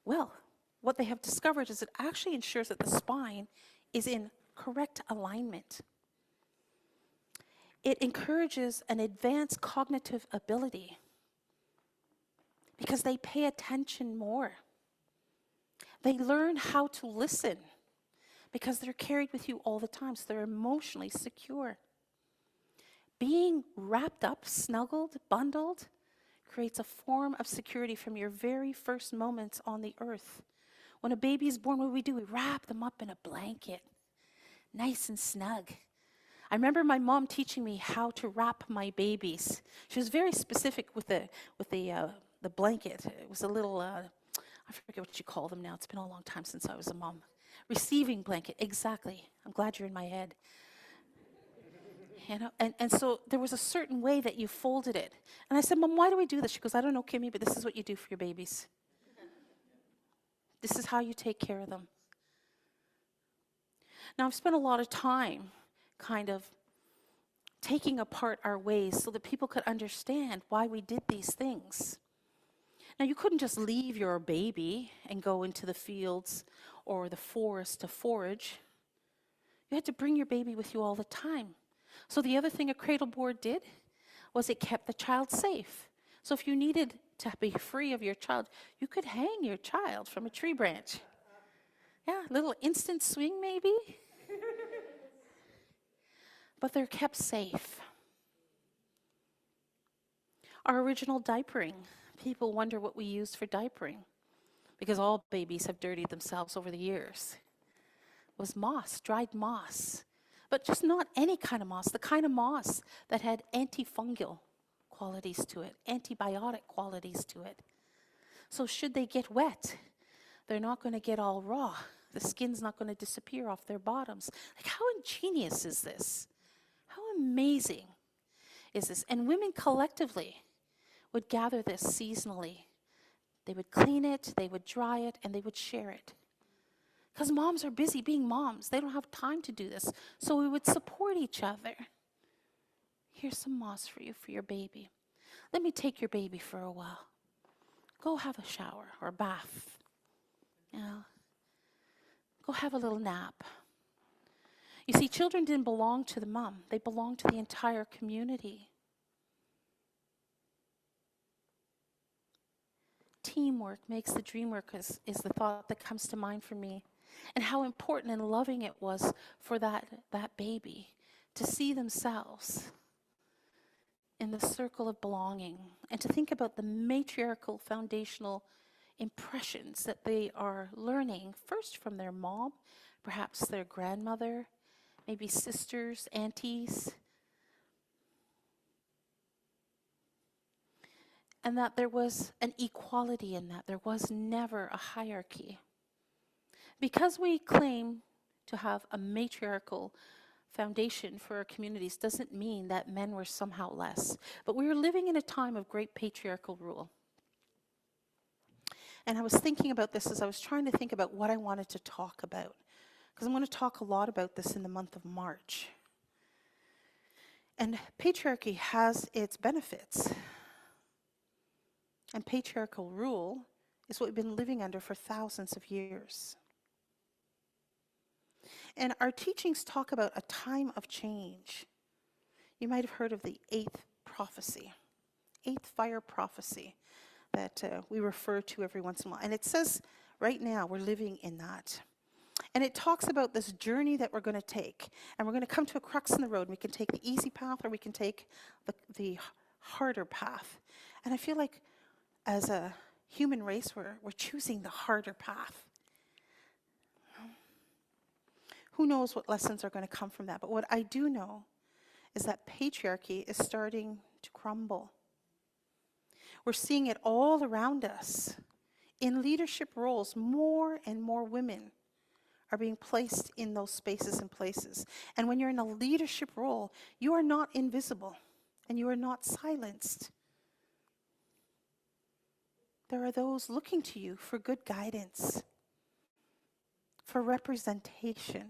Well, what they have discovered is it actually ensures that the spine is in correct alignment. It encourages an advanced cognitive ability because they pay attention more. They learn how to listen because they're carried with you all the time, so they're emotionally secure. Being wrapped up, snuggled, bundled, creates a form of security from your very first moments on the earth. When a baby is born, what do? We wrap them up in a blanket, nice and snug. I remember my mom teaching me how to wrap my babies. She was very specific with the blanket. It was a little, I forget what you call them now. It's been a long time since I was a mom. Receiving blanket, exactly. I'm glad you're in my head. You know, and so there was a certain way that you folded it. And I said, Mom, why do we do this? She goes, I don't know, Kimmy, but this is what you do for your babies. This is how you take care of them. Now, I've spent a lot of time kind of taking apart our ways so that people could understand why we did these things. Now, you couldn't just leave your baby and go into the fields or the forest to forage. You had to bring your baby with you all the time. So the other thing a cradle board did was it kept the child safe. So if you needed to be free of your child, you could hang your child from a tree branch. Yeah, a little instant swing maybe. But they're kept safe. Our original diapering, people wonder what we used for diapering because all babies have dirtied themselves over the years. It was moss, dried moss. But just not any kind of moss, the kind of moss that had antifungal qualities to it, antibiotic qualities to it. So should they get wet, they're not going to get all raw. The skin's not going to disappear off their bottoms. Like, how ingenious is this? How amazing is this? And women collectively would gather this seasonally. They would clean it, they would dry it, and they would share it. Because moms are busy being moms. They don't have time to do this. So we would support each other. Here's some moss for you for your baby. Let me take your baby for a while. Go have a shower or a bath. You know, go have a little nap. You see, children didn't belong to the mom. They belonged to the entire community. Teamwork makes the dream work is the thought that comes to mind for me. And how important and loving it was for that baby to see themselves in the circle of belonging and to think about the matriarchal foundational impressions that they are learning first from their mom, perhaps their grandmother, maybe sisters, aunties. and that there was an equality in that. There was never a hierarchy. Because we claim to have a matriarchal foundation for our communities doesn't mean that men were somehow less. But we were living in a time of great patriarchal rule. And I was thinking about this as I was trying to think about what I wanted to talk about. Because I'm going to talk a lot about this in the month of March. And patriarchy has its benefits. And patriarchal rule is what we've been living under for thousands of years. And our teachings talk about a time of change. You might have heard of the eighth prophecy, eighth fire prophecy that we refer to every once in a while. And it says right now we're living in that. And it talks about this journey that we're going to take. And we're going to come to a crux in the road. We can take the easy path or we can take the harder path. And I feel like as a human race, we're choosing the harder path. Who knows what lessons are going to come from that? But what I do know is that patriarchy is starting to crumble. We're seeing it all around us. In leadership roles, more and more women are being placed in those spaces and places. And when you're in a leadership role, you are not invisible and you are not silenced. There are those looking to you for good guidance, for representation,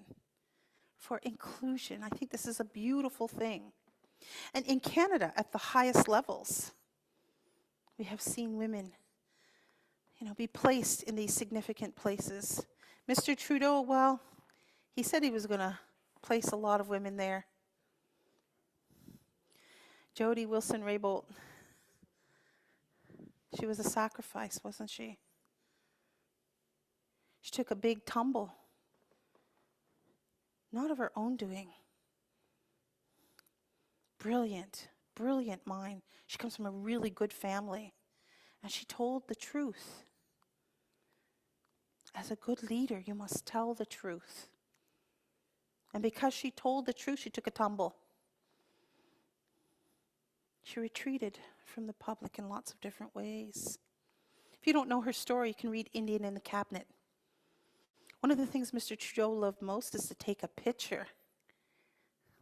for inclusion. I think this is a beautiful thing. And in Canada, at the highest levels, we have seen women, be placed in these significant places. Mr. Trudeau, well, he said he was going to place a lot of women there. Jody Wilson-Raybould, she was a sacrifice, wasn't she? She took a big tumble. Not of her own doing. Brilliant, brilliant mind. She comes from a really good family. And she told the truth. As a good leader, you must tell the truth. And because she told the truth, she took a tumble. She retreated from the public in lots of different ways. If you don't know her story, you can read Indian in the Cabinet. One of the things Mr. Trudeau loved most is to take a picture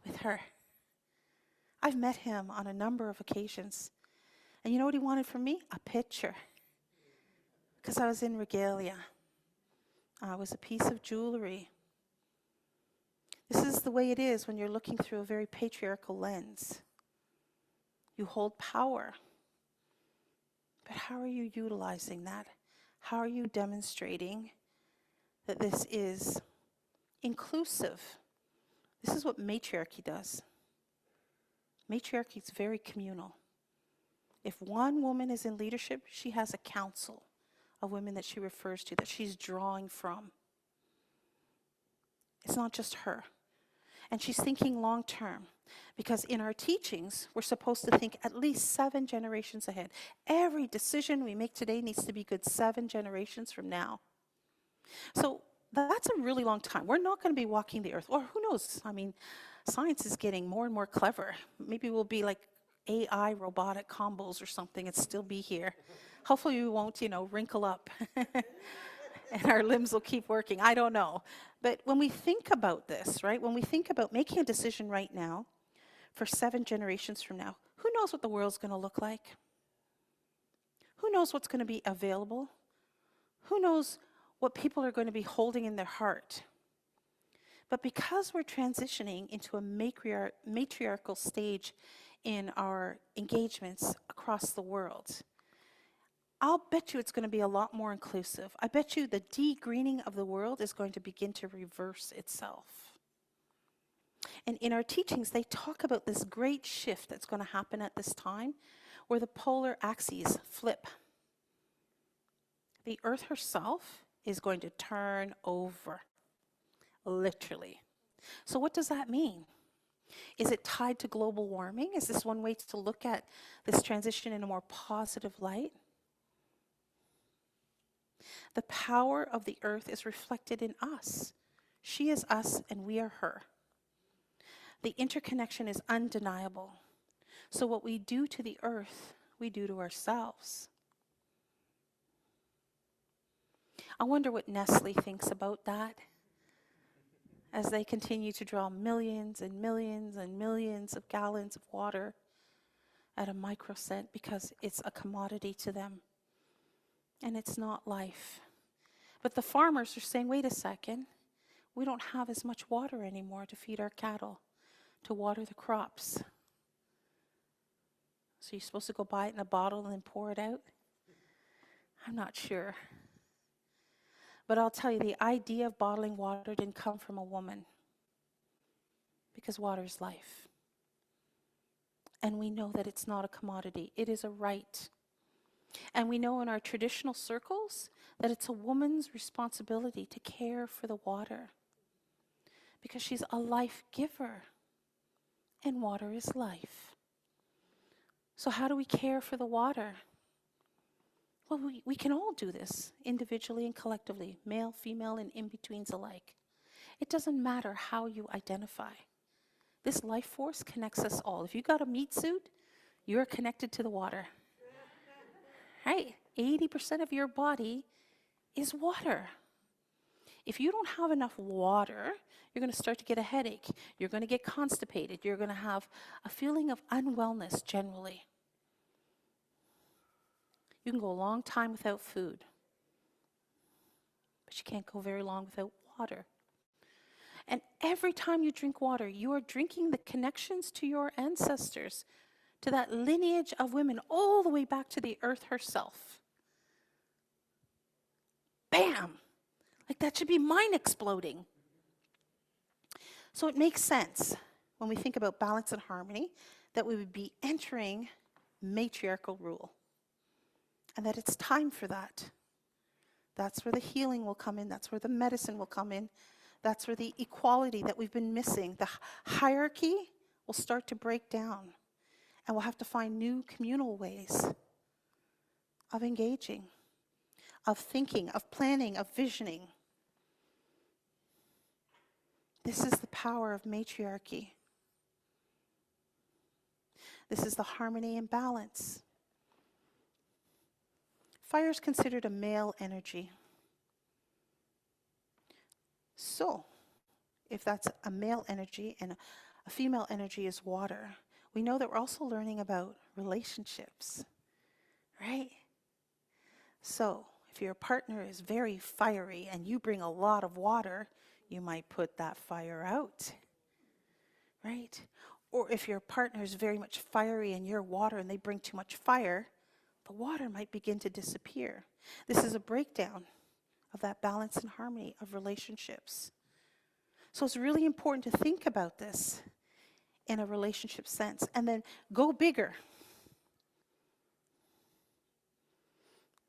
with her. I've met him on a number of occasions. And you know what he wanted from me? A picture. Because I was in regalia. I was a piece of jewelry. This is the way it is when you're looking through a very patriarchal lens. You hold power. But how are you utilizing that? How are you demonstrating that this is inclusive? This is what matriarchy does. Matriarchy is very communal. If one woman is in leadership, she has a council of women that she refers to, that she's drawing from. It's not just her. And she's thinking long term. Because in our teachings, we're supposed to think at least 7 generations ahead. Every decision we make today needs to be good 7 generations from now. So that's a really long time. We're not going to be walking the earth. Or who knows? I mean, science is getting more and more clever. Maybe we'll be like AI robotic combos or something and still be here. Hopefully we won't, wrinkle up and our limbs will keep working. I don't know. But when we think about this, right, when we think about making a decision right now for 7 generations from now, who knows what the world's going to look like? Who knows what's going to be available? Who knows what people are going to be holding in their heart? But because we're transitioning into a matriarchal stage in our engagements across the world, I'll bet you it's going to be a lot more inclusive. I bet you the de-greening of the world is going to begin to reverse itself. And in our teachings, they talk about this great shift that's going to happen at this time, where the polar axes flip. The Earth herself is going to turn over, literally. So what does that mean? Is it tied to global warming? Is this one way to look at this transition in a more positive light? The power of the earth is reflected in us. She is us and we are her. The interconnection is undeniable. So what we do to the earth, we do to ourselves. I wonder what Nestle thinks about that as they continue to draw millions and millions and millions of gallons of water at a microcent because it's a commodity to them and it's not life. But the farmers are saying, wait a second, we don't have as much water anymore to feed our cattle, to water the crops. So you're supposed to go buy it in a bottle and then pour it out? I'm not sure. But I'll tell you, the idea of bottling water didn't come from a woman, because water is life. And we know that it's not a commodity. It is a right. And we know in our traditional circles that it's a woman's responsibility to care for the water, because she's a life giver, and water is life. So how do we care for the water? Well, we can all do this, individually and collectively, male, female, and in-betweens alike. It doesn't matter how you identify. This life force connects us all. If you got a meat suit, you're connected to the water. Right? 80% of your body is water. If you don't have enough water, you're going to start to get a headache. You're going to get constipated. You're going to have a feeling of unwellness generally. You can go a long time without food, but you can't go very long without water. And every time you drink water, you are drinking the connections to your ancestors, to that lineage of women, all the way back to the earth herself. Bam! Like that should be mind exploding. So it makes sense when we think about balance and harmony that we would be entering matriarchal rule. And that it's time for that. That's where the healing will come in. That's where the medicine will come in. That's where the equality that we've been missing, the hierarchy will start to break down. And we'll have to find new communal ways of engaging, of thinking, of planning, of visioning. This is the power of matriarchy. This is the harmony and balance. Fire is considered a male energy. So, if that's a male energy and a female energy is water, we know that we're also learning about relationships, right? So, if your partner is very fiery and you bring a lot of water, you might put that fire out, right? Or if your partner is very much fiery and you're water and they bring too much fire, the water might begin to disappear. This is a breakdown of that balance and harmony of relationships. So it's really important to think about this in a relationship sense and then go bigger.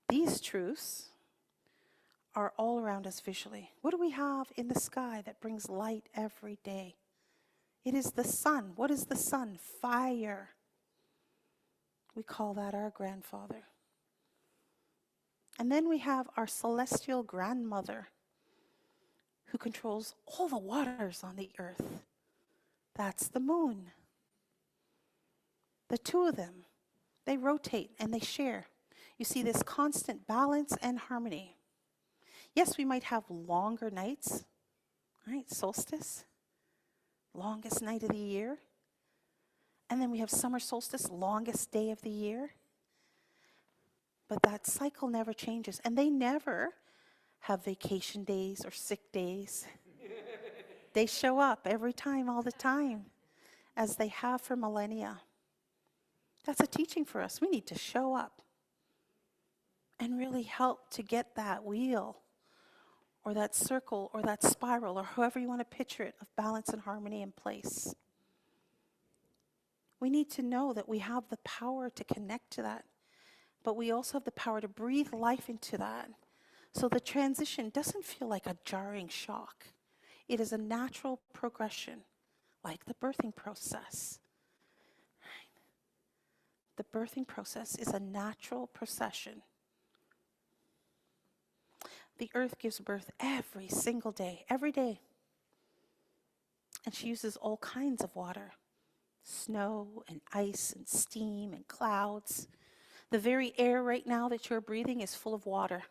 These truths are all around us visually. What do we have in the sky that brings light every day? It is the sun. What is the sun? Fire. We call that our grandfather. And then we have our celestial grandmother who controls all the waters on the earth. That's the moon. The two of them, they rotate and they share. You see this constant balance and harmony. Yes, we might have longer nights, right? Solstice, longest night of the year. And then we have summer solstice, longest day of the year. But that cycle never changes. And they never have vacation days or sick days. They show up every time, all the time, as they have for millennia. That's a teaching for us. We need to show up and really help to get that wheel or that circle or that spiral or however you want to picture it of balance and harmony in place. We need to know that we have the power to connect to that, but we also have the power to breathe life into that. So the transition doesn't feel like a jarring shock. It is a natural progression, like the birthing process. The birthing process is a natural procession. The earth gives birth every single day, every day. And she uses all kinds of water. Snow and ice and steam and clouds. The very air right now that you're breathing is full of water.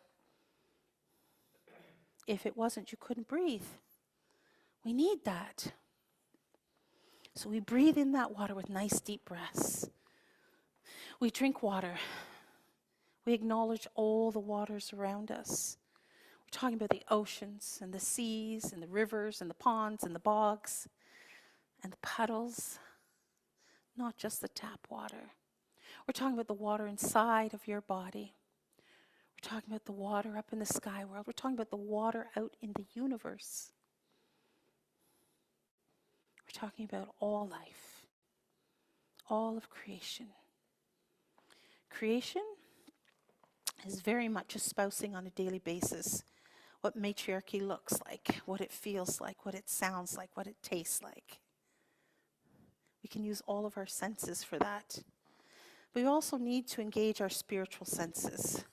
If it wasn't, you couldn't breathe. We need that. So we breathe in that water with nice deep breaths. We drink water. We acknowledge all the waters around us. We're talking about the oceans and the seas and the rivers and the ponds and the bogs and the puddles, not just the tap water. We're talking about the water inside of your body. We're talking about the water up in the sky world. We're talking about the water out in the universe. We're talking about all life, all of creation. Creation is very much espousing on a daily basis what matriarchy looks like, what it feels like, what it sounds like, what it tastes like. We can use all of our senses for that. We also need to engage our spiritual senses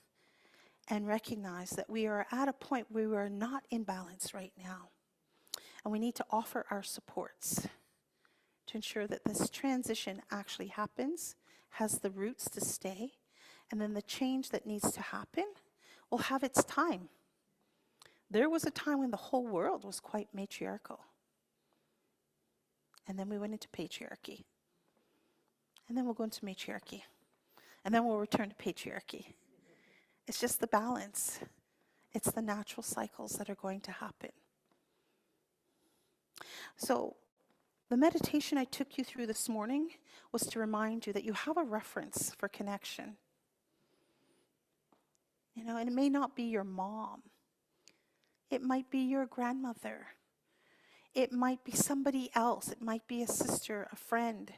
and recognize that we are at a point where we are not in balance right now. And we need to offer our supports to ensure that this transition actually happens, has the roots to stay, and then the change that needs to happen will have its time. There was a time when the whole world was quite matriarchal. And then we went into patriarchy. And then we'll go into matriarchy. And then we'll return to patriarchy. It's just the balance. It's the natural cycles that are going to happen. So the meditation I took you through this morning was to remind you that you have a reference for connection. You know, and it may not be your mom. It might be your grandmother. It might be somebody else. It might be a sister, a friend.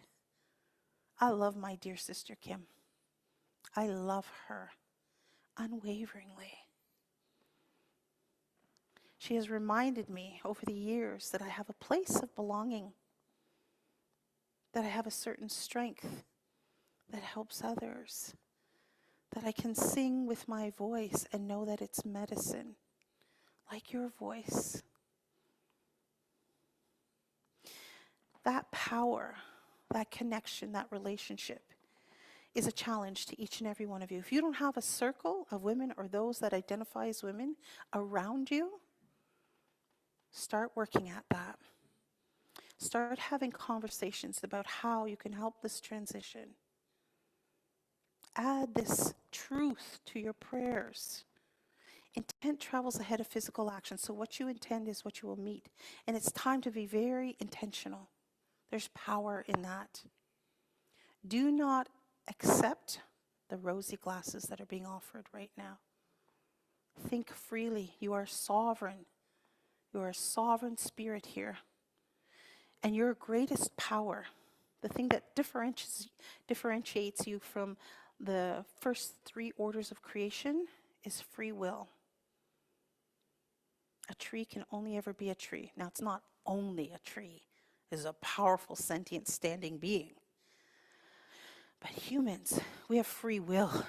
I love my dear sister Kim. I love her unwaveringly. She has reminded me over the years that I have a place of belonging, that I have a certain strength that helps others, that I can sing with my voice and know that it's medicine, like your voice. That power, that connection, that relationship is a challenge to each and every one of you. If you don't have a circle of women or those that identify as women around you, start working at that. Start having conversations about how you can help this transition. Add this truth to your prayers. Intent travels ahead of physical action, so what you intend is what you will meet. And it's time to be very intentional. There's power in that. Do not accept the rosy glasses that are being offered right now. Think freely. You are sovereign. You are a sovereign spirit here. And your greatest power, the thing that differentiates you from the first 3 orders of creation, is free will. A tree can only ever be a tree. Now, it's not only a tree. It's a powerful, sentient, standing being. But humans, we have free will.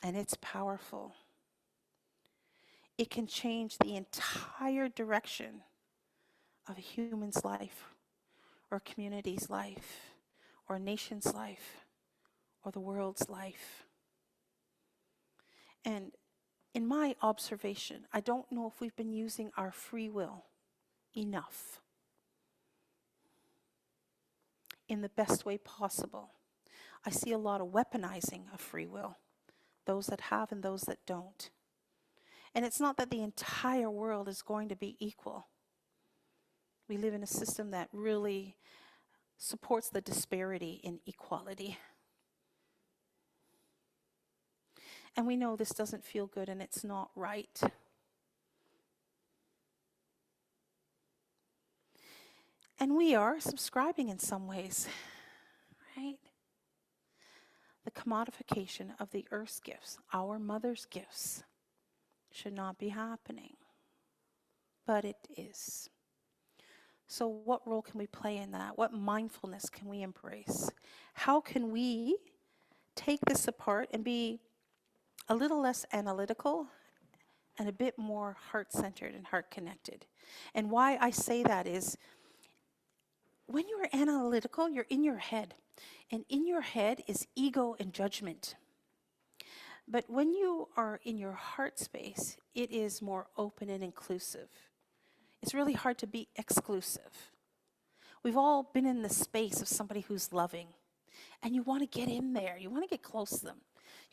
And it's powerful. It can change the entire direction of a human's life, or a community's life, or a nation's life, or the world's life. And in my observation, I don't know if we've been using our free will enough in the best way possible. I see a lot of weaponizing of free will, those that have and those that don't. And it's not that the entire world is going to be equal. We live in a system that really supports the disparity in equality. And we know this doesn't feel good and it's not right. And we are subscribing in some ways, right? The commodification of the earth's gifts, our mother's gifts, should not be happening. But it is. So what role can we play in that? What mindfulness can we embrace? How can we take this apart and be a little less analytical and a bit more heart-centered and heart-connected? And why I say that is, when you are analytical, you're in your head. And in your head is ego and judgment. But when you are in your heart space, it is more open and inclusive. It's really hard to be exclusive. We've all been in the space of somebody who's loving, and you want to get in there. You want to get close to them.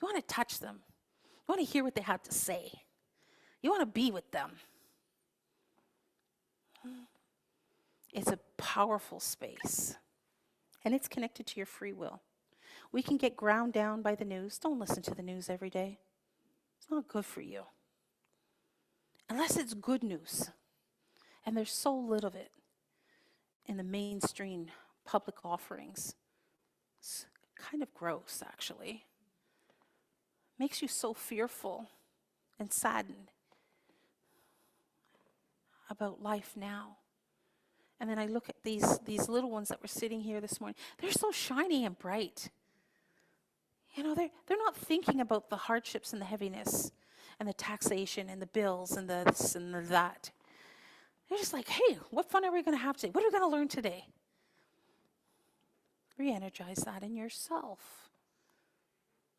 You want to touch them. You want to hear what they have to say. You want to be with them. It's a powerful space, and it's connected to your free will. We can get ground down by the news. Don't listen to the news every day. It's not good for you. Unless it's good news. And there's so little of it in the mainstream public offerings. It's kind of gross, actually. Makes you so fearful and saddened about life now. And then I look at these little ones that were sitting here this morning. They're so shiny and bright. You know, they're not thinking about the hardships and the heaviness and the taxation and the bills and the this and the that. They're just like, hey, what fun are we going to have today? What are we going to learn today? Re-energize that in yourself.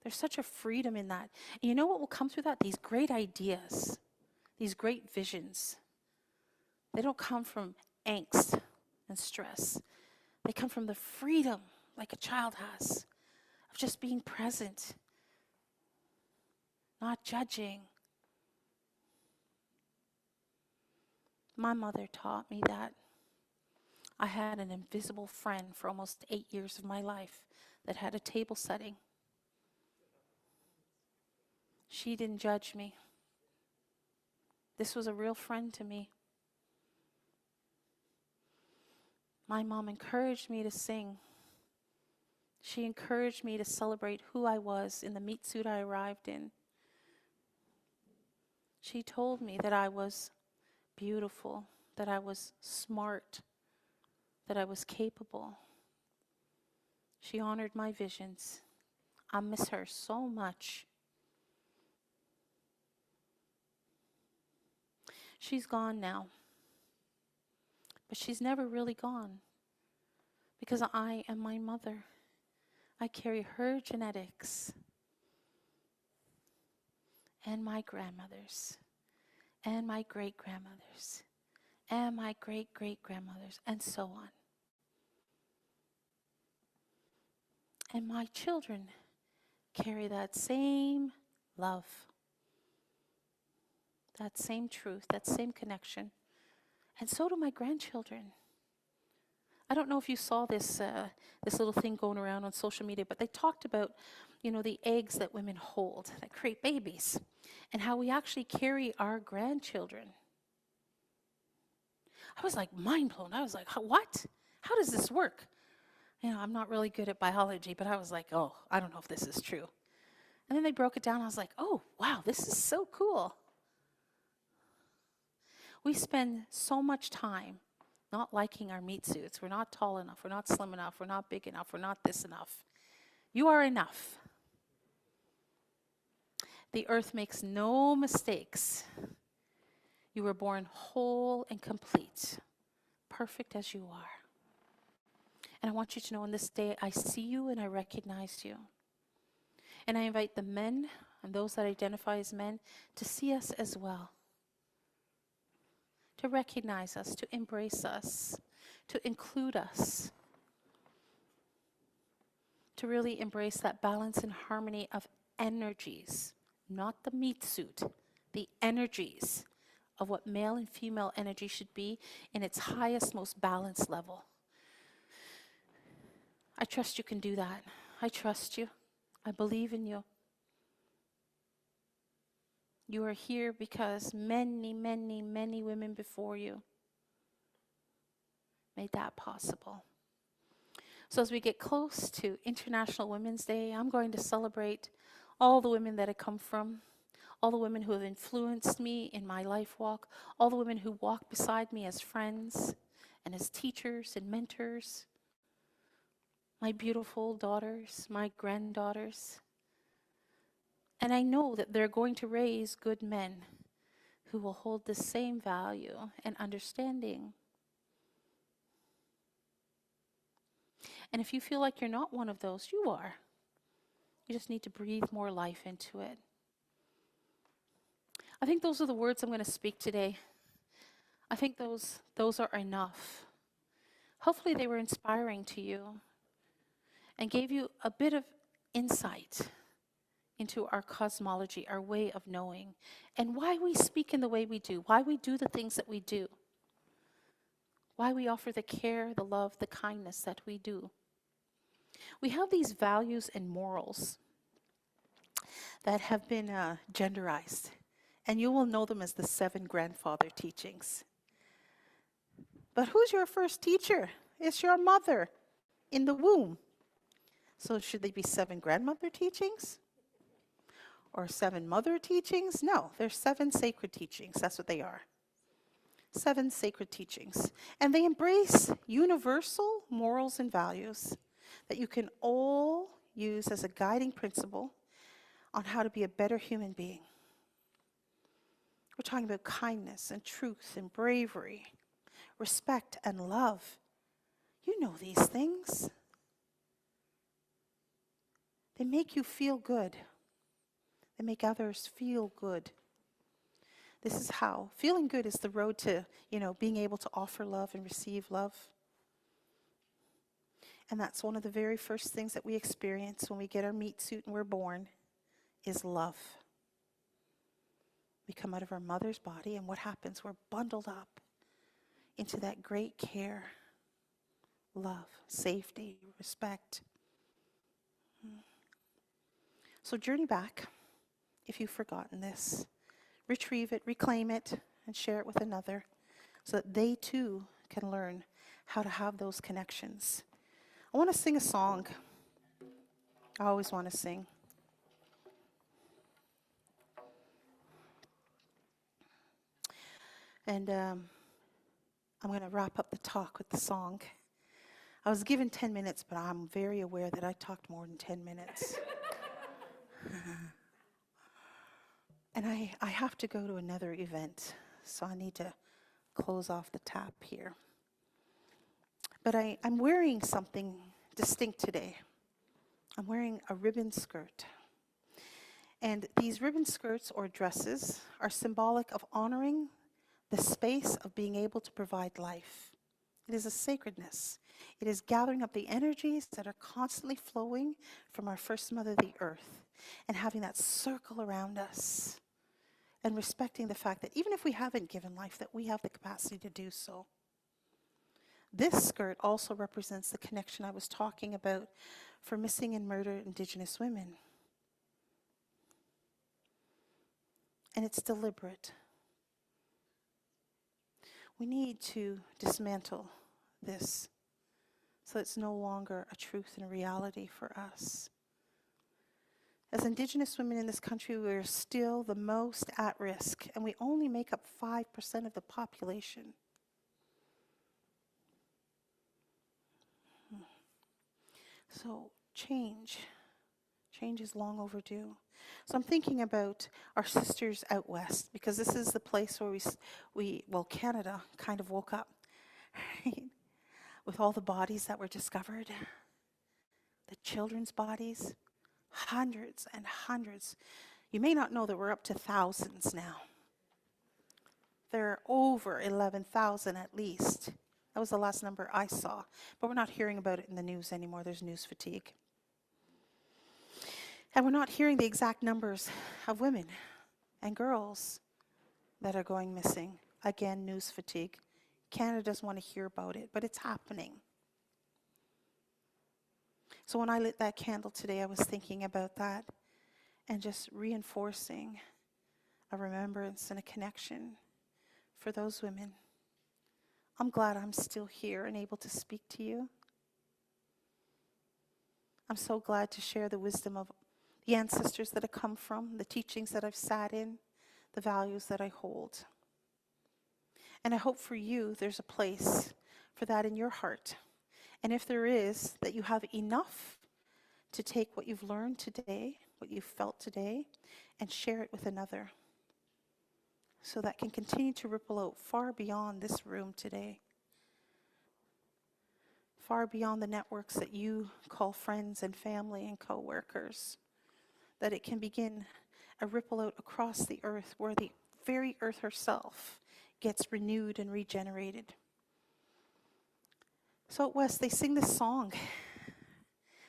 There's such a freedom in that. And you know what will come through that? These great ideas, these great visions. They don't come from angst and stress. They come from the freedom, like a child has, of just being present, not judging. My mother taught me that. I had an invisible friend for almost 8 years of my life that had a table setting. She didn't judge me. This was a real friend to me. My mom encouraged me to sing. She encouraged me to celebrate who I was in the meat suit I arrived in. She told me that I was beautiful, that I was smart, that I was capable. She honored my visions. I miss her so much. She's gone now. But she's never really gone. Because I am my mother. I carry her genetics. And my grandmother's. And my great-grandmother's. And my great-great-grandmother's. And so on. And my children carry that same love. That same truth, that same connection. And so do my grandchildren. I don't know if you saw this little thing going around on social media, but they talked about, the eggs that women hold that create babies, and how we actually carry our grandchildren. I was like mind blown. I was like, what? How does this work? I'm not really good at biology, but I was like, oh, I don't know if this is true. And then they broke it down. I was like, oh, wow, this is so cool. We spend so much time not liking our meat suits. We're not tall enough. We're not slim enough. We're not big enough. We're not this enough. You are enough. The earth makes no mistakes. You were born whole and complete, perfect as you are. And I want you to know on this day, I see you and I recognize you. And I invite the men and those that identify as men to see us as well. To recognize us, to embrace us, to include us, to really embrace that balance and harmony of energies, not the meat suit, the energies of what male and female energy should be in its highest, most balanced level. I trust you can do that. I trust you. I believe in you. You are here because many, many, many women before you made that possible. So as we get close to International Women's Day, I'm going to celebrate all the women that I come from, all the women who have influenced me in my life walk, all the women who walk beside me as friends and as teachers and mentors, my beautiful daughters, my granddaughters. And I know that they're going to raise good men who will hold the same value and understanding. And if you feel like you're not one of those, you are. You just need to breathe more life into it. I think those are the words I'm going to speak today. I think those are enough. Hopefully they were inspiring to you and gave you a bit of insight into our cosmology, our way of knowing, and why we speak in the way we do, why we do the things that we do, why we offer the care, the love, the kindness that we do. We have these values and morals that have been genderized, and you will know them as the 7 grandfather teachings. But who's your first teacher? It's your mother in the womb. So should they be 7 grandmother teachings? Or 7 mother teachings? No, they're 7 sacred teachings. That's what they are. 7 sacred teachings. And they embrace universal morals and values that you can all use as a guiding principle on how to be a better human being. We're talking about kindness and truth and bravery, respect and love. You know these things. They make you feel good. They make others feel good. This is how. Feeling good is the road to, being able to offer love and receive love. And that's one of the very first things that we experience when we get our meat suit and we're born, is love. We come out of our mother's body, and what happens? We're bundled up into that great care, love, safety, respect. So journey back, if you've forgotten this. Retrieve it, reclaim it, and share it with another so that they too can learn how to have those connections. I want to sing a song. I always want to sing. And I'm going to wrap up the talk with the song. I was given 10 minutes, but I'm very aware that I talked more than 10 minutes. And I have to go to another event, so I need to close off the tap here. But I'm wearing something distinct today. I'm wearing a ribbon skirt. And these ribbon skirts or dresses are symbolic of honoring the space of being able to provide life. It is a sacredness. It is gathering up the energies that are constantly flowing from our first mother, the earth, and having that circle around us, and respecting the fact that even if we haven't given life, that we have the capacity to do so. This skirt also represents the connection I was talking about for missing and murdered Indigenous women. And it's deliberate. We need to dismantle this so it's no longer a truth and a reality for us. As Indigenous women in this country, we're still the most at risk, and we only make up 5% of the population. So change is long overdue. So I'm thinking about our sisters out west, because this is the place where Canada kind of woke up, right? With all the bodies that were discovered, the children's bodies, hundreds and hundreds. You may not know that we're up to thousands now. There are over 11,000 at least. That was the last number I saw. But we're not hearing about it in the news anymore. There's news fatigue. And we're not hearing the exact numbers of women and girls that are going missing. Again, news fatigue. Canada doesn't want to hear about it, but it's happening. So when I lit that candle today, I was thinking about that and just reinforcing a remembrance and a connection for those women. I'm glad I'm still here and able to speak to you. I'm so glad to share the wisdom of the ancestors that I come from, the teachings that I've sat in, the values that I hold. And I hope for you there's a place for that in your heart. And if there is, that you have enough to take what you've learned today, what you've felt today, and share it with another. So that can continue to ripple out far beyond this room today. far beyond the networks that you call friends and family and co-workers, that it can begin a ripple out across the earth where the very earth herself gets renewed and regenerated. So at West, they sing this song.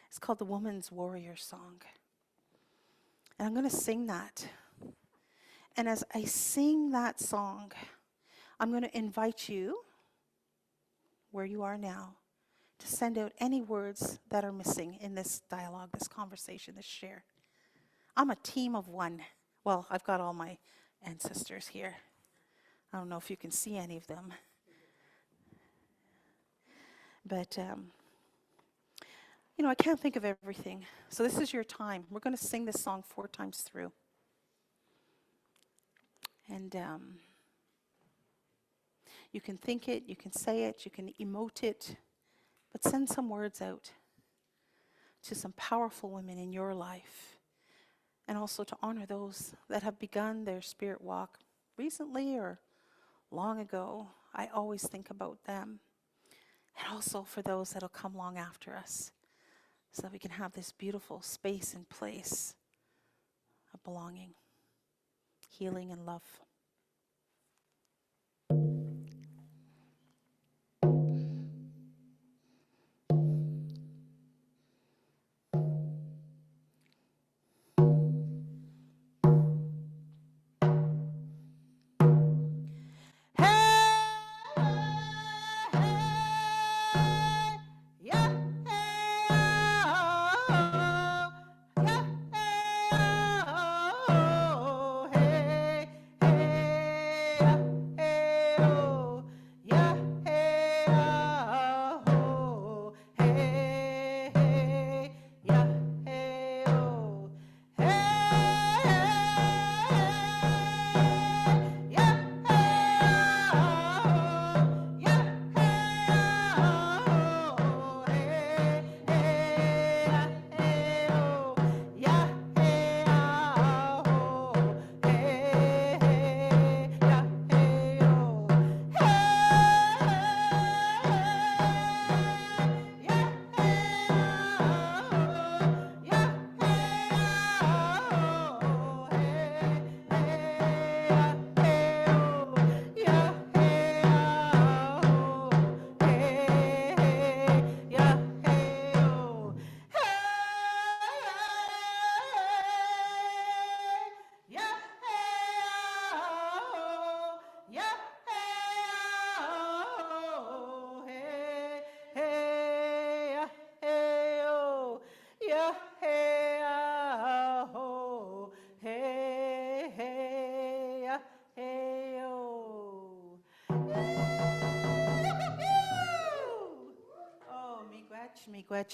It's called the Woman's Warrior Song. And I'm going to sing that. And as I sing that song, I'm going to invite you, where you are now, to send out any words that are missing in this dialogue, this conversation, this share. I'm a team of one. Well, I've got all my ancestors here. I don't know if you can see any of them. But, I can't think of everything. So this is your time. We're going to sing this song 4 times through. And you can think it, you can say it, you can emote it, but send some words out to some powerful women in your life, and also to honor those that have begun their spirit walk recently or long ago. I always think about them. And also for those that will come long after us, so that we can have this beautiful space and place of belonging, healing, and love.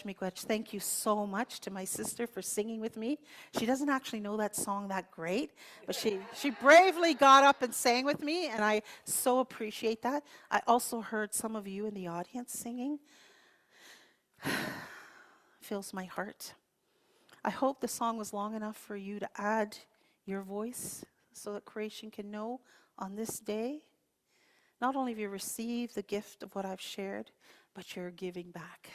Miigwech. Thank you so much to my sister for singing with me. She doesn't actually know that song that great, but she bravely got up and sang with me, and I so appreciate that. I also heard some of you in the audience singing. Fills my heart. I hope the song was long enough for you to add your voice so that creation can know on this day, not only have you received the gift of what I've shared, but you're giving back.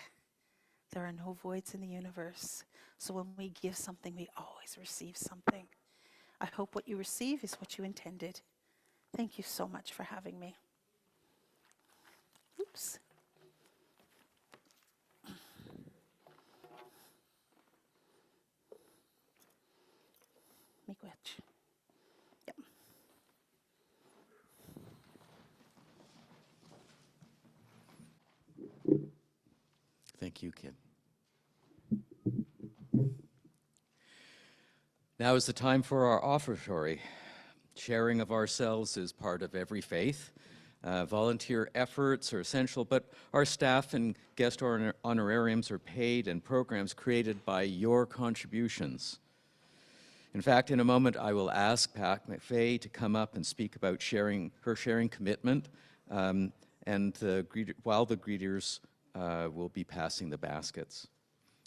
There are no voids in the universe. So when we give something, we always receive something. I hope what you receive is what you intended. Thank you so much for having me. Oops. Miigwech. Yep. Thank you, Kim. Now is the time for our offertory. Sharing of ourselves is part of every faith. Volunteer efforts are essential, but our staff and guest honorariums are paid and programs created by your contributions. In fact, in a moment, I will ask Pat McFay to come up and speak about her sharing commitment, while the greeters will be passing the baskets.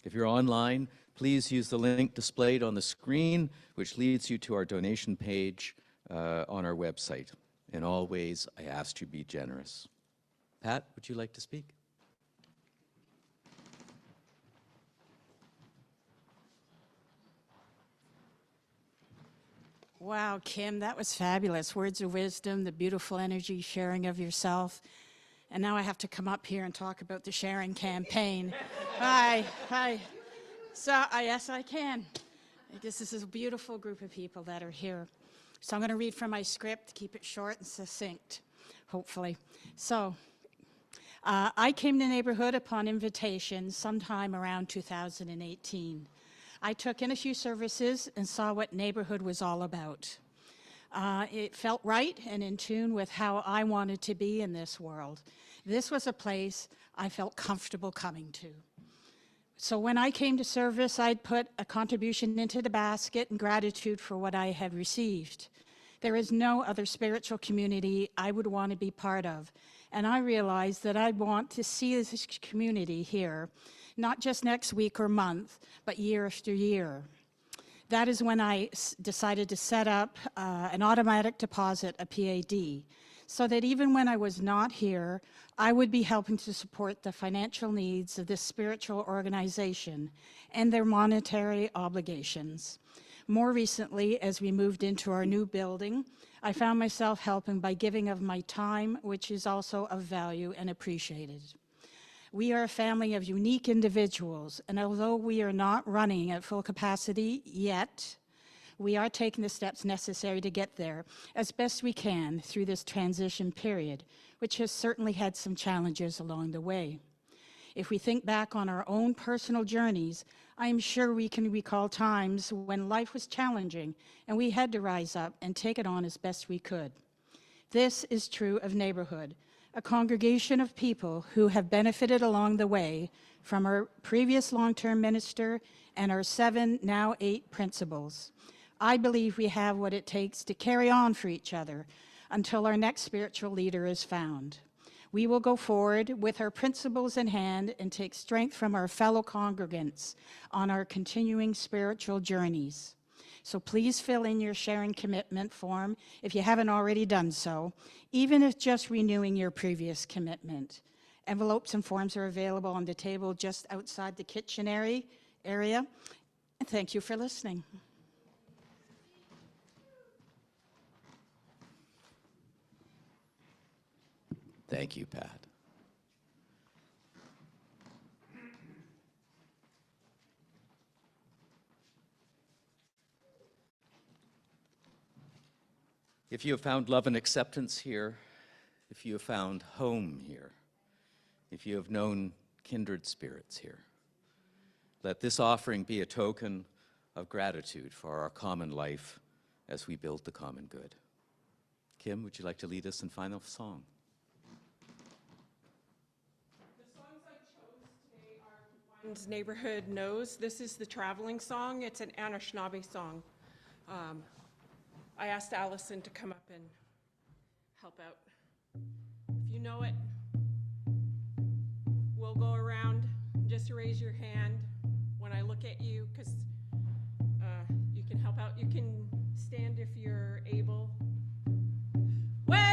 If you're online, please use the link displayed on the screen, which leads you to our donation page on our website. In all ways, I ask you to be generous. Pat, would you like to speak? Wow, Kim, that was fabulous. Words of wisdom, the beautiful energy, sharing of yourself. And now I have to come up here and talk about the sharing campaign. Yes, I can. This is a beautiful group of people that are here. So I'm going to read from my script, keep it short and succinct, hopefully. So I came to Neighborhood upon invitation sometime around 2018. I took in a few services and saw what Neighborhood was all about. It felt right and in tune with how I wanted to be in this world. This was a place I felt comfortable coming to. So when I came to service, I'd put a contribution into the basket in gratitude for what I had received. There is no other spiritual community I would want to be part of. And I realized that I'd want to see this community here, not just next week or month, but year after year. That is when I decided to set up an automatic deposit, a PAD, so that even when I was not here, I would be helping to support the financial needs of this spiritual organization and their monetary obligations. More recently, as we moved into our new building, I found myself helping by giving of my time, which is also of value and appreciated. We are a family of unique individuals, and although we are not running at full capacity yet, we are taking the steps necessary to get there as best we can through this transition period, which has certainly had some challenges along the way. If we think back on our own personal journeys, I am sure we can recall times when life was challenging and we had to rise up and take it on as best we could. This is true of Neighborhood, a congregation of people who have benefited along the way from our previous long-term minister and our 7, now 8 principals. I believe we have what it takes to carry on for each other until our next spiritual leader is found. We will go forward with our principles in hand and take strength from our fellow congregants on our continuing spiritual journeys. So please fill in your sharing commitment form if you haven't already done so, even if just renewing your previous commitment. Envelopes and forms are available on the table just outside the kitchen area. And thank you for listening. Thank you, Pat. If you have found love and acceptance here, if you have found home here, if you have known kindred spirits here, let this offering be a token of gratitude for our common life as we build the common good. Kim, would you like to lead us in final song? The songs I chose today are One's Neighborhood Knows. This is the traveling song. It's an Anishinaabe song. I asked Allison to come up and help out. If you know it, we'll go around. Just raise your hand when I look at you, because you can help out. You can stand if you're able. Way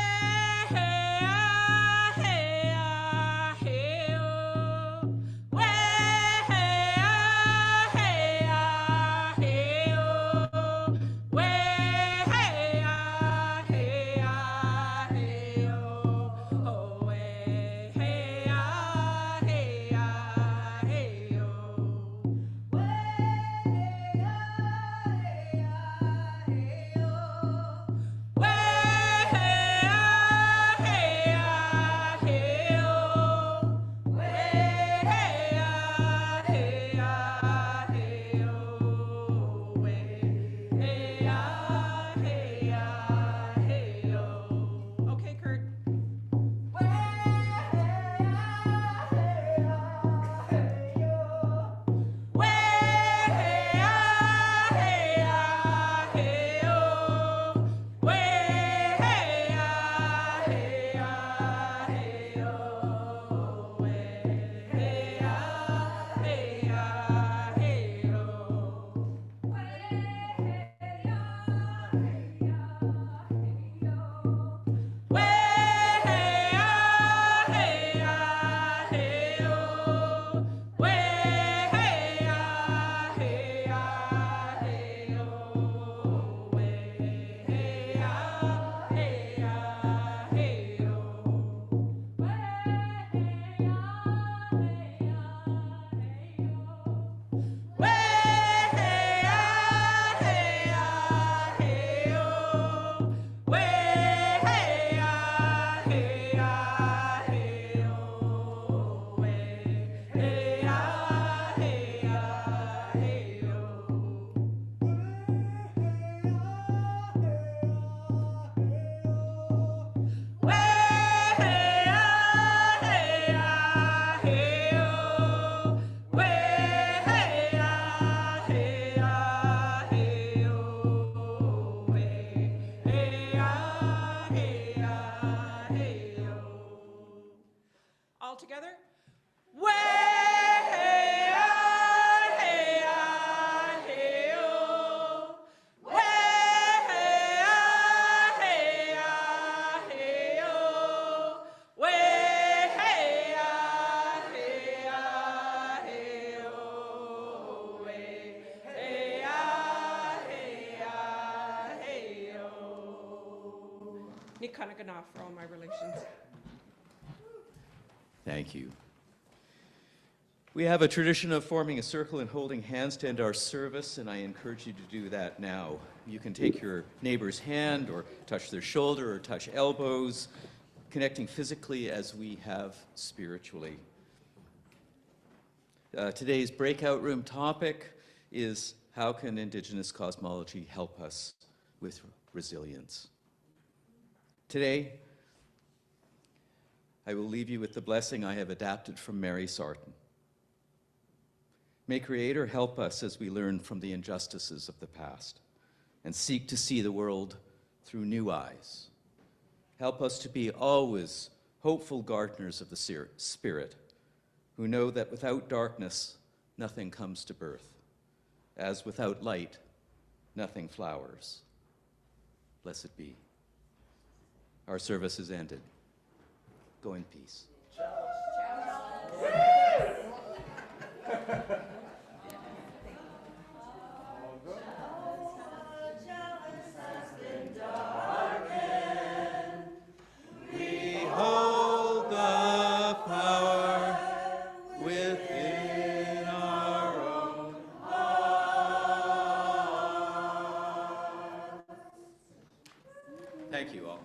Nikanagana for all my relations. Thank you. We have a tradition of forming a circle and holding hands to end our service, and I encourage you to do that now. You can take your neighbor's hand or touch their shoulder or touch elbows, connecting physically as we have spiritually. Today's breakout room topic is how can Indigenous cosmology help us with resilience? Today, I will leave you with the blessing I have adapted from Mary Sarton. May Creator help us as we learn from the injustices of the past and seek to see the world through new eyes. Help us to be always hopeful gardeners of the Spirit, who know that without darkness, nothing comes to birth, as without light, nothing flowers. Blessed be. Our service is ended. Go in peace. We hold the power within our own hearts. Thank you all.